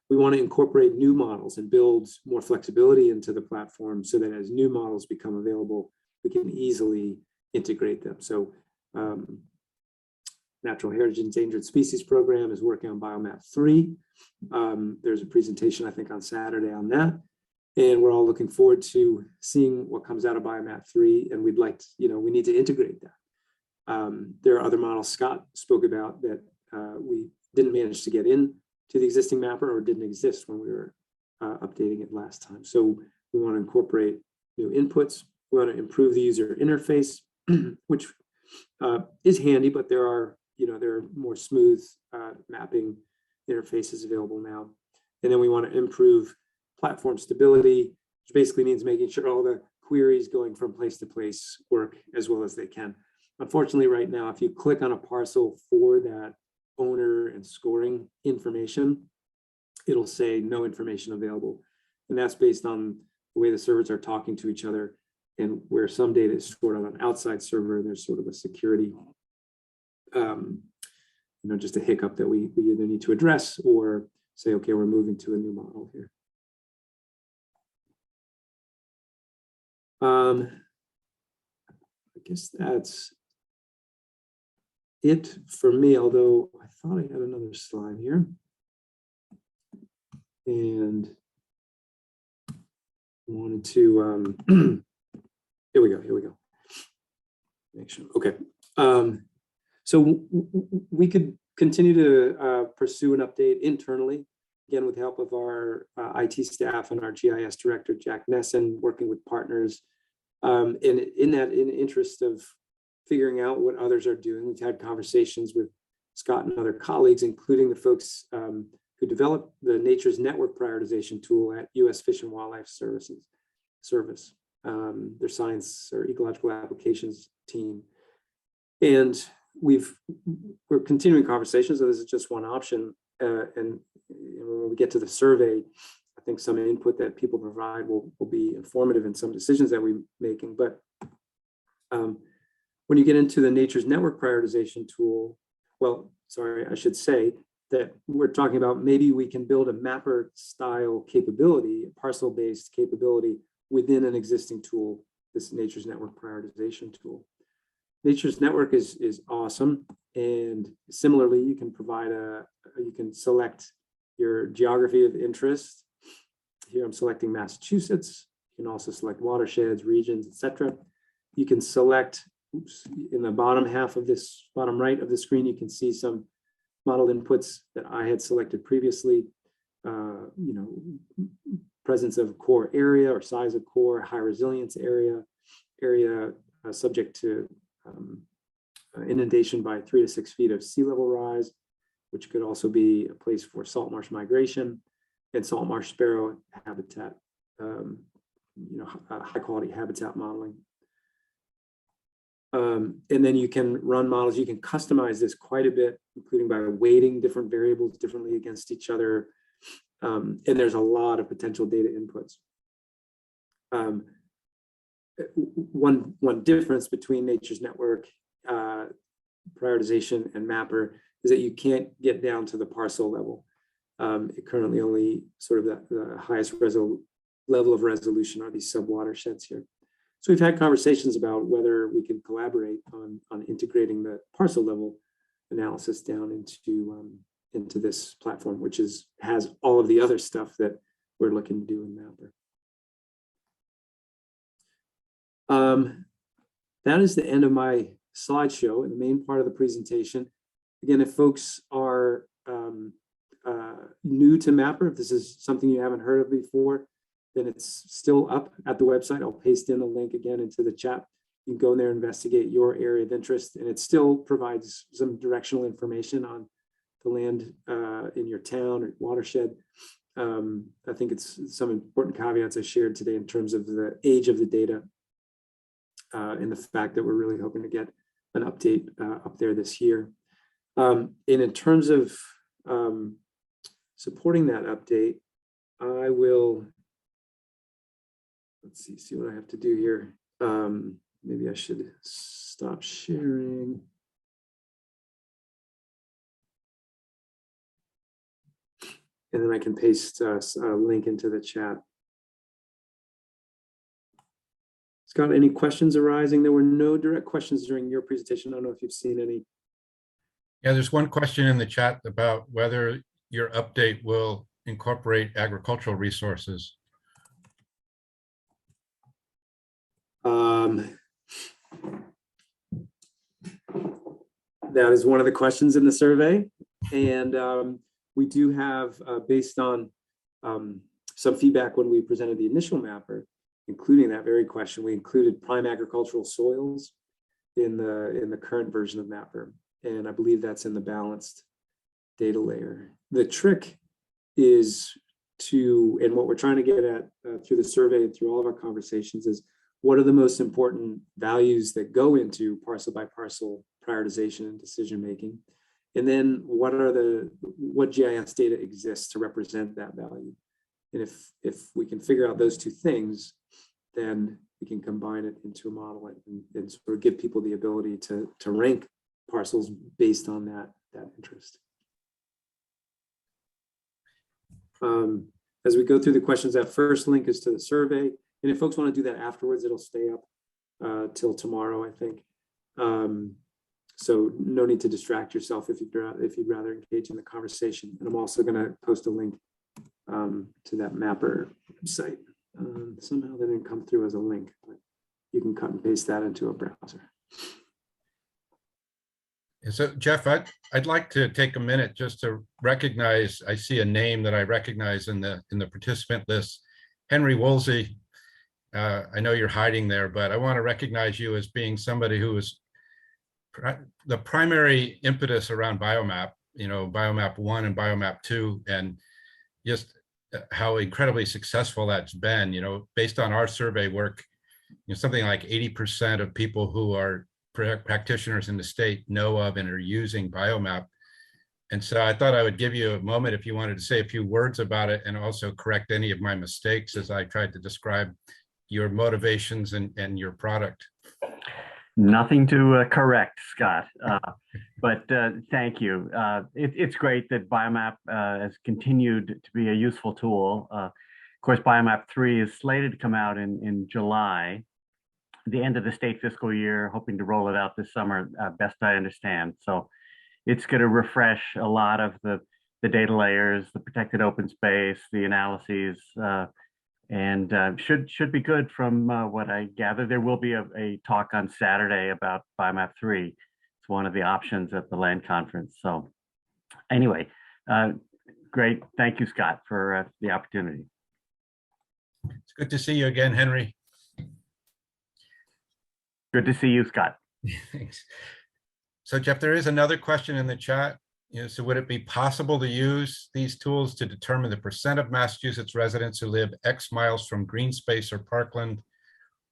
We want to incorporate new models and build more flexibility into the platform so that as new models become available, we can easily integrate them. So Natural Heritage Endangered Species Program is working on Biomap 3. There's a presentation, I think, on Saturday on that. And we're all looking forward to seeing what comes out of Biomap 3. And we'd like to, we need to integrate that. There are other models Scott spoke about that we didn't manage to get in to the existing MAPPR or didn't exist when we were updating it last time. So we want to incorporate new inputs. We want to improve the user interface, which is handy, but there are more smooth mapping interfaces available now. And then we want to improve platform stability, which basically means making sure all the queries going from place to place work as well as they can. Unfortunately, right now, if you click on a parcel for that owner and scoring information, it'll say no information available. And that's based on the way the servers are talking to each other, and where some data is stored on an outside server, there's sort of a security, just a hiccup that we either need to address or say, okay, we're moving to a new model here. I guess that's it for me, although I thought I had another slide here. And I wanted to, here we go. Make sure, okay. So we could continue to pursue an update internally, again, with the help of our IT staff and our GIS director, Jack Nesson, working with partners. And in the interest of figuring out what others are doing. We've had conversations with Scott and other colleagues, including the folks who developed the Nature's Network prioritization tool at U.S. Fish and Wildlife Service, their science or ecological applications team. And we're continuing conversations, so this is just one option. And when we get to the survey, I think some input that people provide will be informative in some decisions that we're making. But when you get into the Nature's Network prioritization tool, well, sorry, I should say that we're talking about maybe we can build a MAPPR style capability, a parcel-based capability within an existing tool, this Nature's Network prioritization tool. Nature's Network is awesome. And similarly, you can provide you can select your geography of interest. Here I'm selecting Massachusetts. You can also select watersheds, regions, etc. You can select, in the bottom half of this, bottom right of the screen, you can see some model inputs that I had selected previously. Presence of core area or size of core, high resilience area subject to inundation by 3 to 6 feet of sea level rise, which could also be a place for salt marsh migration and salt marsh sparrow habitat, high quality habitat modeling. And then you can run models. You can customize this quite a bit, including by weighting different variables differently against each other. And there's a lot of potential data inputs. One difference between Nature's Network prioritization and MAPPR is that you can't get down to the parcel level. It currently only sort of the highest level of resolution are these sub-watersheds here. So we've had conversations about whether we can collaborate on integrating the parcel level analysis down into this platform, which has all of the other stuff that we're looking to do in MAPPR. That is the end of my slideshow and the main part of the presentation. Again, if folks are new to MAPPR, if this is something you haven't heard of before, then it's still up at the website. I'll paste in the link again into the chat. You can go in there, investigate your area of interest, and it still provides some directional information on the land in your town or watershed. I think it's some important caveats I shared today in terms of the age of the data and the fact that we're really hoping to get an update up there this year. And in terms of supporting that update, I will, let's see what I have to do here. Maybe I should stop sharing. And then I can paste a link into the chat. Scott, any questions arising? There were no direct questions during your presentation. I don't know if you've seen any. Yeah, there's one question in the chat about whether your update will incorporate agricultural resources. That is one of the questions in the survey. And we do have, based on some feedback when we presented the initial MAPPR, including that very question, we included prime agricultural soils in the current version of MAPPR. And I believe that's in the balanced data layer. The trick is and what we're trying to get at through the survey and through all of our conversations is, what are the most important values that go into parcel by parcel prioritization and decision making? And then what GIS data exists to represent that value? And if we can figure out those two things, then we can combine it into a model and sort of give people the ability to rank parcels based on that interest. As we go through the questions, that first link is to the survey. And if folks want to do that afterwards, it'll stay up till tomorrow, I think. So no need to distract yourself if you'd rather engage in the conversation. And I'm also going to post a link to that MAPPR website. Somehow that didn't come through as a link, but you can cut and paste that into a browser. So Jeff, I'd like to take a minute just to recognize, I see a name that I recognize in the participant list, Henry Woolsey. I know you're hiding there, but I want to recognize you as being somebody who was the primary impetus around biomap, biomap 1 and biomap 2, and just how incredibly successful that's been, based on our survey work, something like 80% of people who are practitioners in the state know of and are using biomap. And so I thought I would give you a moment if you wanted to say a few words about it, and also correct any of my mistakes as I tried to describe your motivations and your product. Nothing to correct, Scott, but thank you. It's great that Biomap has continued to be a useful tool. Of course, Biomap 3 is slated to come out in July, the end of the state fiscal year, hoping to roll it out this summer, best I understand. So it's going to refresh a lot of the data layers, the protected open space, the analyses, and should be good from what I gather. There will be a talk on Saturday about Biomap 3. It's one of the options at the land conference. So anyway, great. Thank you, Scott, for the opportunity. It's good to see you again, Henry. Good to see you, Scott. Thanks. So Jeff, there is another question in the chat. So would it be possible to use these tools to determine the percent of Massachusetts residents who live X miles from green space or parkland,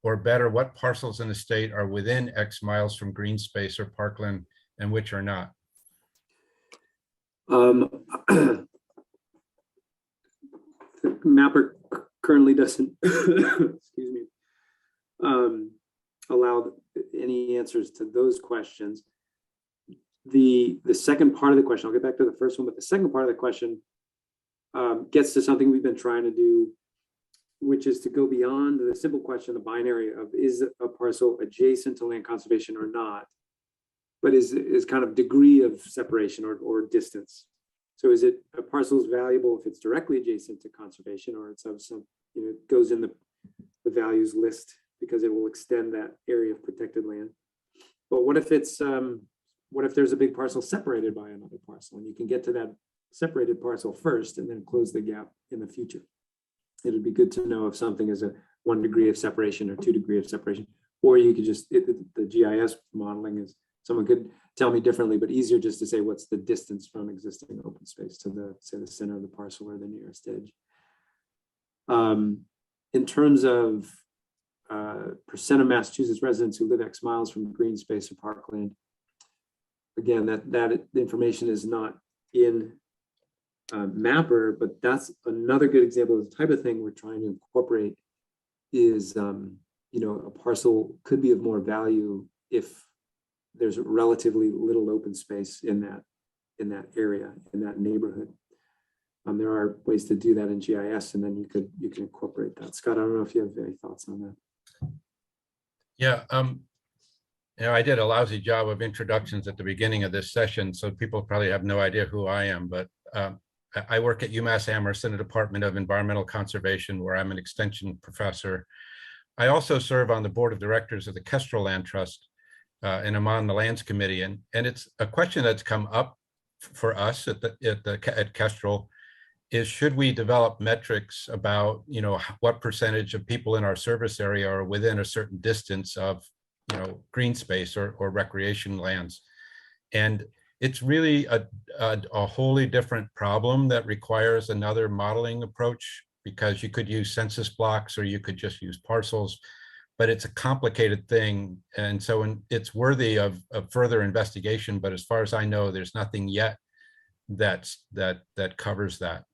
or better, what parcels in the state are within X miles from green space or parkland and which are not? The MAPPR currently doesn't, excuse me, allow any answers to those questions. The second part of the question, I'll get back to the first one, but the second part of the question gets to something we've been trying to do, which is to go beyond the simple question, the binary of is a parcel adjacent to land conservation or not, but is kind of degree of separation or distance. So is it a parcel is valuable if it's directly adjacent to conservation, or it's of some, it goes in the values list because it will extend that area of protected land. But what if it's what if there's a big parcel separated by another parcel, and you can get to that separated parcel first and then close the gap in the future? It would be good to know if something is a 1 degree of separation or 2 degree of separation, or you could just, the GIS modeling is, someone could tell me differently, but easier just to say what's the distance from existing open space to the, say, the center of the parcel or the nearest edge. In terms of percent of Massachusetts residents who live X miles from green space or parkland, again, that information is not in MAPPR, but that's another good example of the type of thing we're trying to incorporate. Is a parcel could be of more value if there's relatively little open space in that area, in that neighborhood. There are ways to do that in GIS, and then you can incorporate that. Scott, I don't know if you have any thoughts on that. Yeah, I did a lousy job of introductions at the beginning of this session, so people probably have no idea who I am, but I work at UMass Amherst in the Department of Environmental Conservation, where I'm an extension professor. I also serve on the board of directors of the Kestrel Land Trust, and I'm on the Lands Committee, and it's a question that's come up for us at Kestrel is, should we develop metrics about what percentage of people in our service area are within a certain distance of green space or recreation lands? And it's really a wholly different problem that requires another modeling approach, because you could use census blocks or you could just use parcels, but it's a complicated thing. And so it's worthy of further investigation. But as far as I know, there's nothing yet that covers that.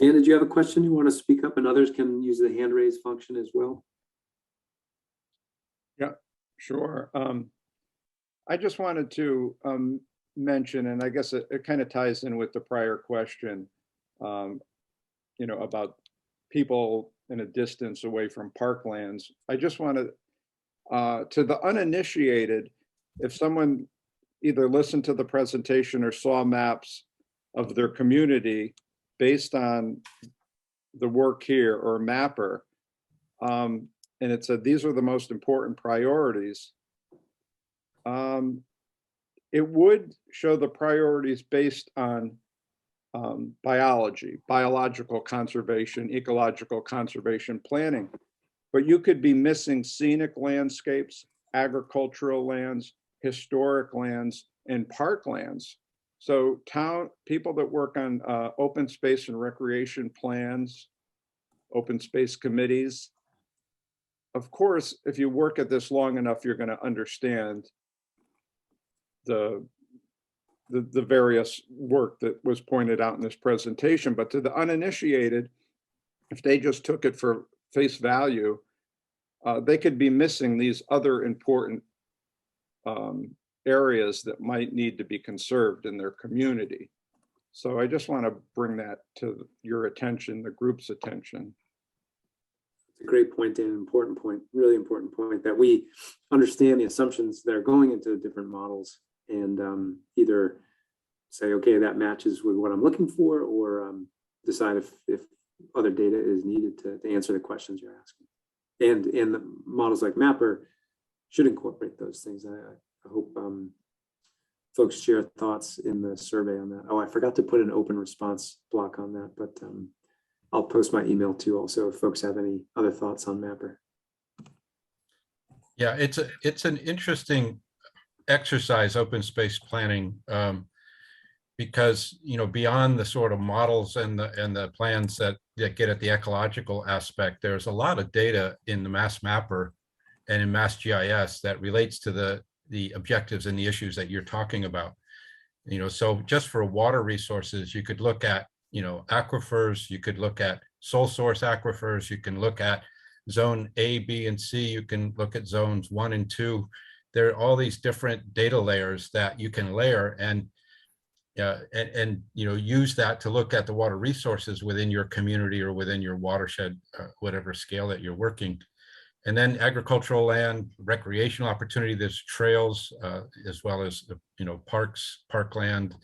Dan, did you have a question you want to speak up, and others can use the hand raise function as well? Yeah, sure. I just wanted to mention, and I guess it kind of ties in with the prior question, about people in a distance away from parklands. I just wanted to the uninitiated, if someone either listened to the presentation or saw maps of their community based on the work here or MAPPR, and it said these are the most important priorities, it would show the priorities based on biology, biological conservation, ecological conservation planning, but you could be missing scenic landscapes, agricultural lands, historic lands, and parklands. So people that work on open space and recreation plans, open space committees, of course, if you work at this long enough, you're going to understand the various work that was pointed out in this presentation. But to the uninitiated, if they just took it for face value, they could be missing these other important areas that might need to be conserved in their community. So I just want to bring that to your attention, the group's attention. It's a great point and an important point, really important point, that we understand the assumptions that are going into different models and either say, okay, that matches with what I'm looking for, or decide if other data is needed to answer the questions you're asking. And the models like MAPPR should incorporate those things. I hope folks share thoughts in the survey on that. Oh, I forgot to put an open response block on that, but I'll post my email too also if folks have any other thoughts on MAPPR. Yeah, it's an interesting exercise, open space planning, because beyond the sort of models and the plans that get at the ecological aspect, there's a lot of data in the Mass MAPPR and in Mass GIS that relates to the objectives and the issues that you're talking about. So just for water resources, you could look at aquifers, you could look at sole source aquifers, you can look at zone A, B, and C, you can look at zones 1 and 2. There are all these different data layers that you can layer and use that to look at the water resources within your community or within your watershed, whatever scale that you're working. And then agricultural land, recreational opportunity, there's trails, as well as parks, parkland.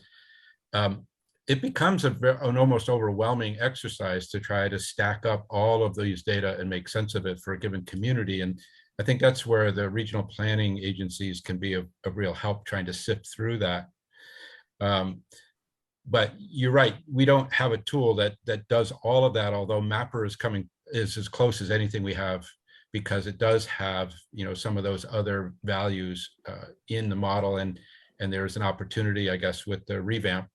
It becomes an almost overwhelming exercise to try to stack up all of these data and make sense of it for a given community. And I think that's where the regional planning agencies can be of real help trying to sift through that. But you're right, we don't have a tool that does all of that, although MAPPR is as close as anything we have, because it does have some of those other values in the model, and there's an opportunity, I guess, with the revamp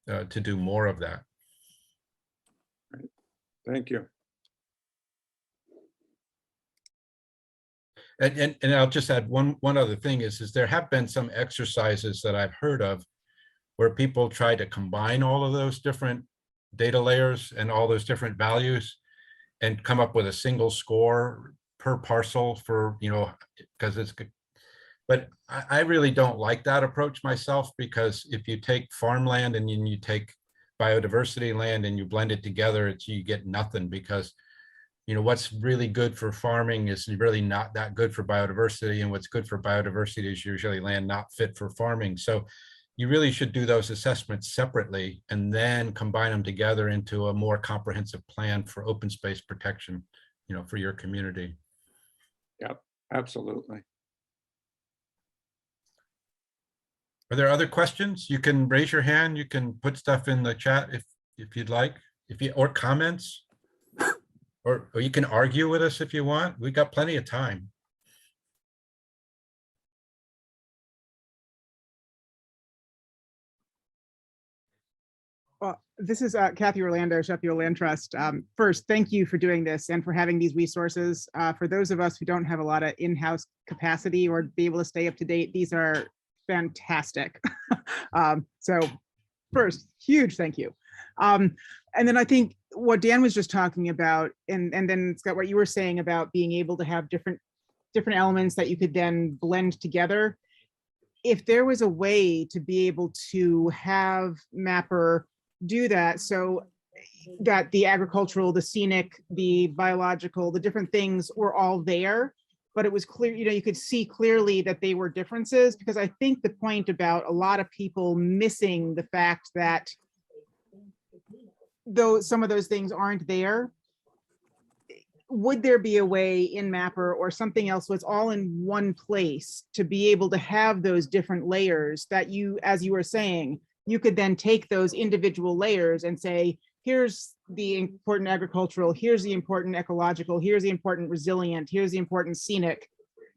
to do more of that. Right. Thank you. And I'll just add one other thing is there have been some exercises that I've heard of where people try to combine all of those different data layers and all those different values and come up with a single score per parcel for, because it's good. But I really don't like that approach myself, because if you take farmland and you take biodiversity land and you blend it together, you get nothing, because what's really good for farming is really not that good for biodiversity, and what's good for biodiversity is usually land not fit for farming. So you really should do those assessments separately and then combine them together into a more comprehensive plan for open space protection, for your community. Yeah, absolutely. Are there other questions? You can raise your hand. You can put stuff in the chat if you'd like, or comments, or you can argue with us if you want. We got plenty of time. Well, this is Kathy Orlando, Sheffield Land Trust. First, thank you for doing this and for having these resources. For those of us who don't have a lot of in-house capacity or be able to stay up to date, these are fantastic. So first, huge thank you. And then I think what Dan was just talking about, and then Scott, what you were saying about being able to have different elements that you could then blend together. If there was a way to be able to have MAPPR do that, so that the agricultural, the scenic, the biological, the different things were all there, but it was clear, you could see clearly that they were differences, because I think the point about a lot of people missing the fact that though some of those things aren't there, would there be a way in MAPPR or something else was all in one place to be able to have those different layers that you, as you were saying, you could then take those individual layers and say, here's the important agricultural, here's the important ecological, here's the important resilient, here's the important scenic,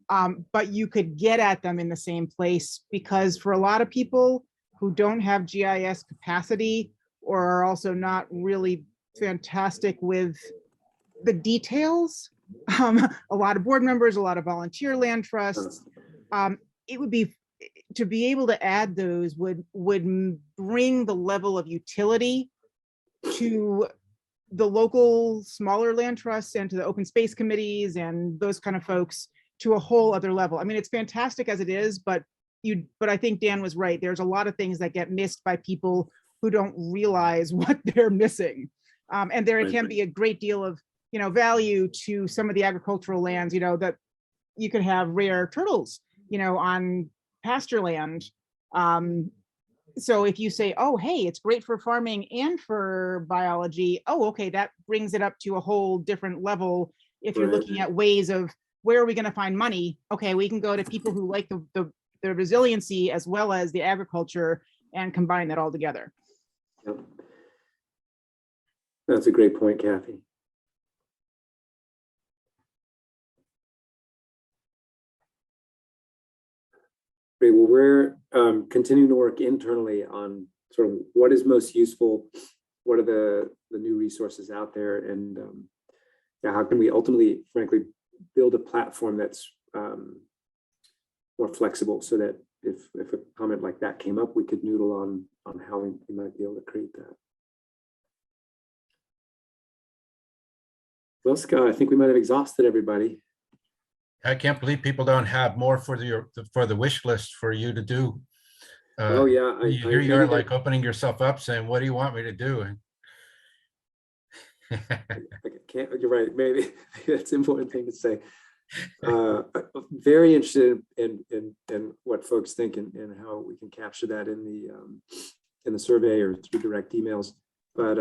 but you could get at them in the same place, because for a lot of people who don't have GIS capacity or are also not really fantastic with the details, a lot of board members, a lot of volunteer land trusts, it would be, to be able to add those would bring the level of utility to the local smaller land trusts and to the open space committees and those kind of folks to a whole other level. I mean, it's fantastic as it is, but I think Dan was right. There's a lot of things that get missed by people who don't realize what they're missing. And there can be a great deal of, value to some of the agricultural lands, that you could have rare turtles, on pasture land. So if you say, oh, hey, it's great for farming and for biology, oh, okay, that brings it up to a whole different level. If you're looking at ways of where are we going to find money? Okay, we can go to people who like the resiliency as well as the agriculture and combine that all together. Yep. That's a great point, Kathy. Great. Well, we're continuing to work internally on sort of what is most useful, what are the new resources out there, and how can we ultimately, frankly, build a platform that's more flexible, so that if a comment like that came up, we could noodle on how we might be able to create that. Well, Scott, I think we might have exhausted everybody. I can't believe people don't have more for the wish list for you to do. Oh yeah, Here you are, like opening yourself up, saying, "What do you want me to do?" I can't. You're right. Maybe that's an important thing to say. Very interested in what folks think and how we can capture that in the survey or through direct emails. But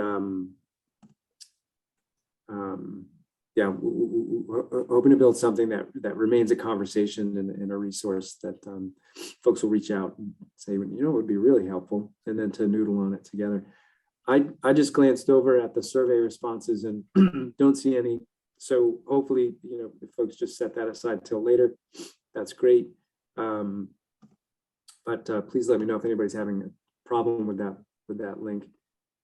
yeah, hoping to build something that remains a conversation and a resource that folks will reach out and say, it would be really helpful, and then to noodle on it together. I just glanced over at the survey responses and don't see any. So hopefully, if folks just set that aside till later, that's great. But please let me know if anybody's having a problem with that link.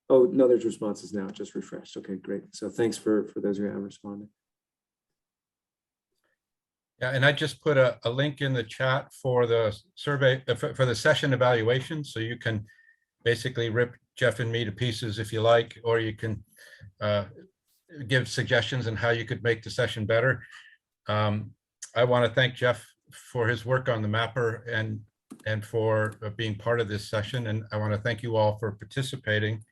Oh, no, there's responses now. It just refreshed. Okay, great. So thanks for those who have responded. Yeah, and I just put a link in the chat for the survey, for the session evaluation. So you can basically rip Jeff and me to pieces if you like, or you can give suggestions on how you could make the session better. I want to thank Jeff for his work on the MAPPR and for being part of this session. And I want to thank you all for participating.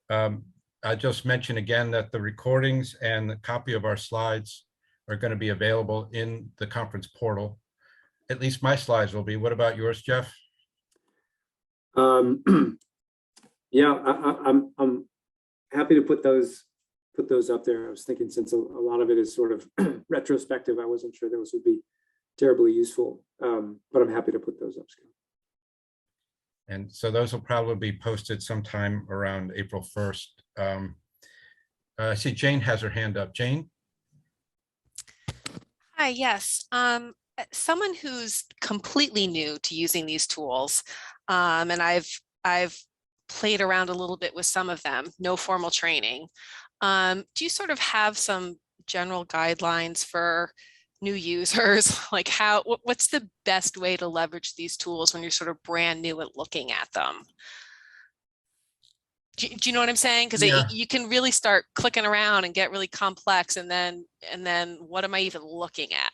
I just mention again that the recordings and the copy of our slides are going to be available in the conference portal. At least my slides will be. What about yours, Jeff? Yeah, I'm happy to put those up there. I was thinking, since a lot of it is sort of retrospective, I wasn't sure those would be terribly useful, but I'm happy to put those up, Scott. And so those will probably be posted sometime around April 1st. I see Jane has her hand up. Jane? Hi, yes. Someone who's completely new to using these tools, and I've played around a little bit with some of them, no formal training. Do you sort of have some general guidelines for new users? Like what's the best way to leverage these tools when you're sort of brand new at looking at them? Do you know what I'm saying? Because Yeah. you can really start clicking around and get really complex, and then what am I even looking at?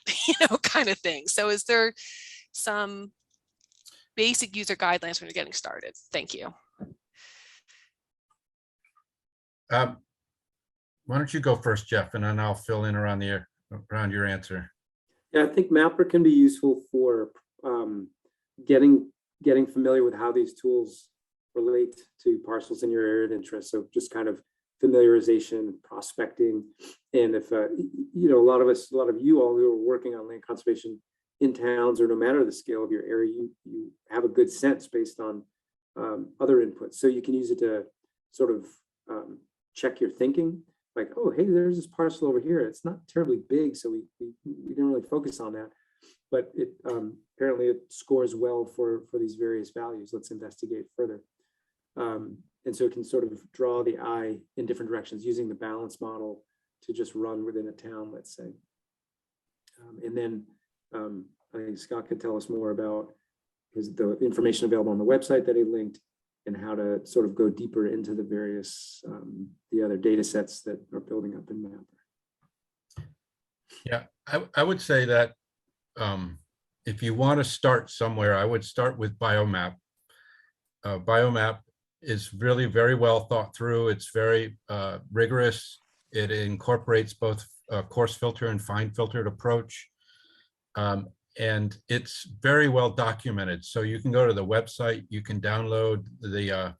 Kind of thing. So is there some basic user guidelines when you're getting started? Thank you. Why don't you go first, Jeff, and then I'll fill in around your answer. Yeah, I think MAPPR can be useful for getting familiar with how these tools relate to parcels in your area of interest. So just kind of familiarization, prospecting, and if a lot of you all who are working on land conservation in towns, or no matter the scale of your area, you have a good sense based on other inputs. So you can use it to sort of check your thinking. Like, oh, hey, there's this parcel over here. It's not terribly big, so we didn't really focus on that. but it apparently it scores well for these various values. Let's investigate further. And so it can sort of draw the eye in different directions using the balance model to just run within a town, let's say. And then I think Scott could tell us more about the information available on the website that he linked and how to sort of go deeper into the various, the other data sets that are building up in MAPPR. Yeah, I would say that if you want to start somewhere, I would start with Biomap. Biomap is really very well thought through. It's very rigorous. It incorporates both a coarse filter and fine filtered approach. And it's very well documented. So you can go to the website, you can download the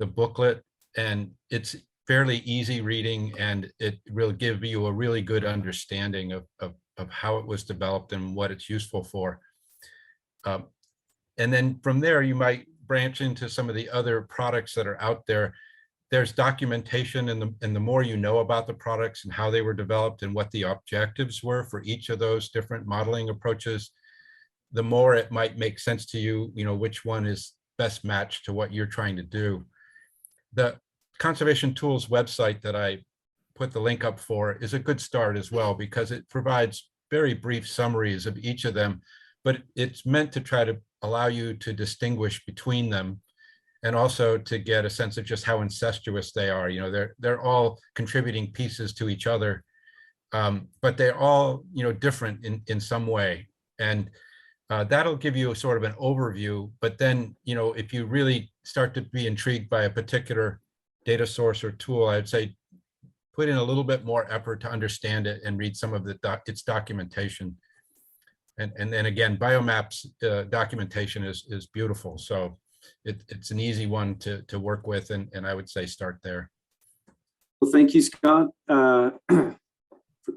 booklet, and it's fairly easy reading, and it will give you a really good understanding of how it was developed and what it's useful for. And then from there, you might branch into some of the other products that are out there. There's documentation, and the more you know about the products and how they were developed and what the objectives were for each of those different modeling approaches, the more it might make sense to you, which one is best matched to what you're trying to do. The Conservation Tools website that I put the link up for is a good start as well, because it provides very brief summaries of each of them, but it's meant to try to allow you to distinguish between them, and also to get a sense of just how incestuous they are. They're all contributing pieces to each other, but they're all different in some way, and that'll give you a sort of an overview. But then if you really start to be intrigued by a particular data source or tool, I'd say put in a little bit more effort to understand it and read some of its documentation. And then again, Biomap's documentation is beautiful. So it's an easy one to work with, and I would say start there. Well, thank you, Scott, for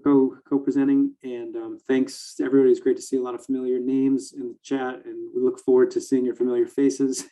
co-presenting, and thanks to everybody. It's great to see a lot of familiar names in the chat, and we look forward to seeing your familiar faces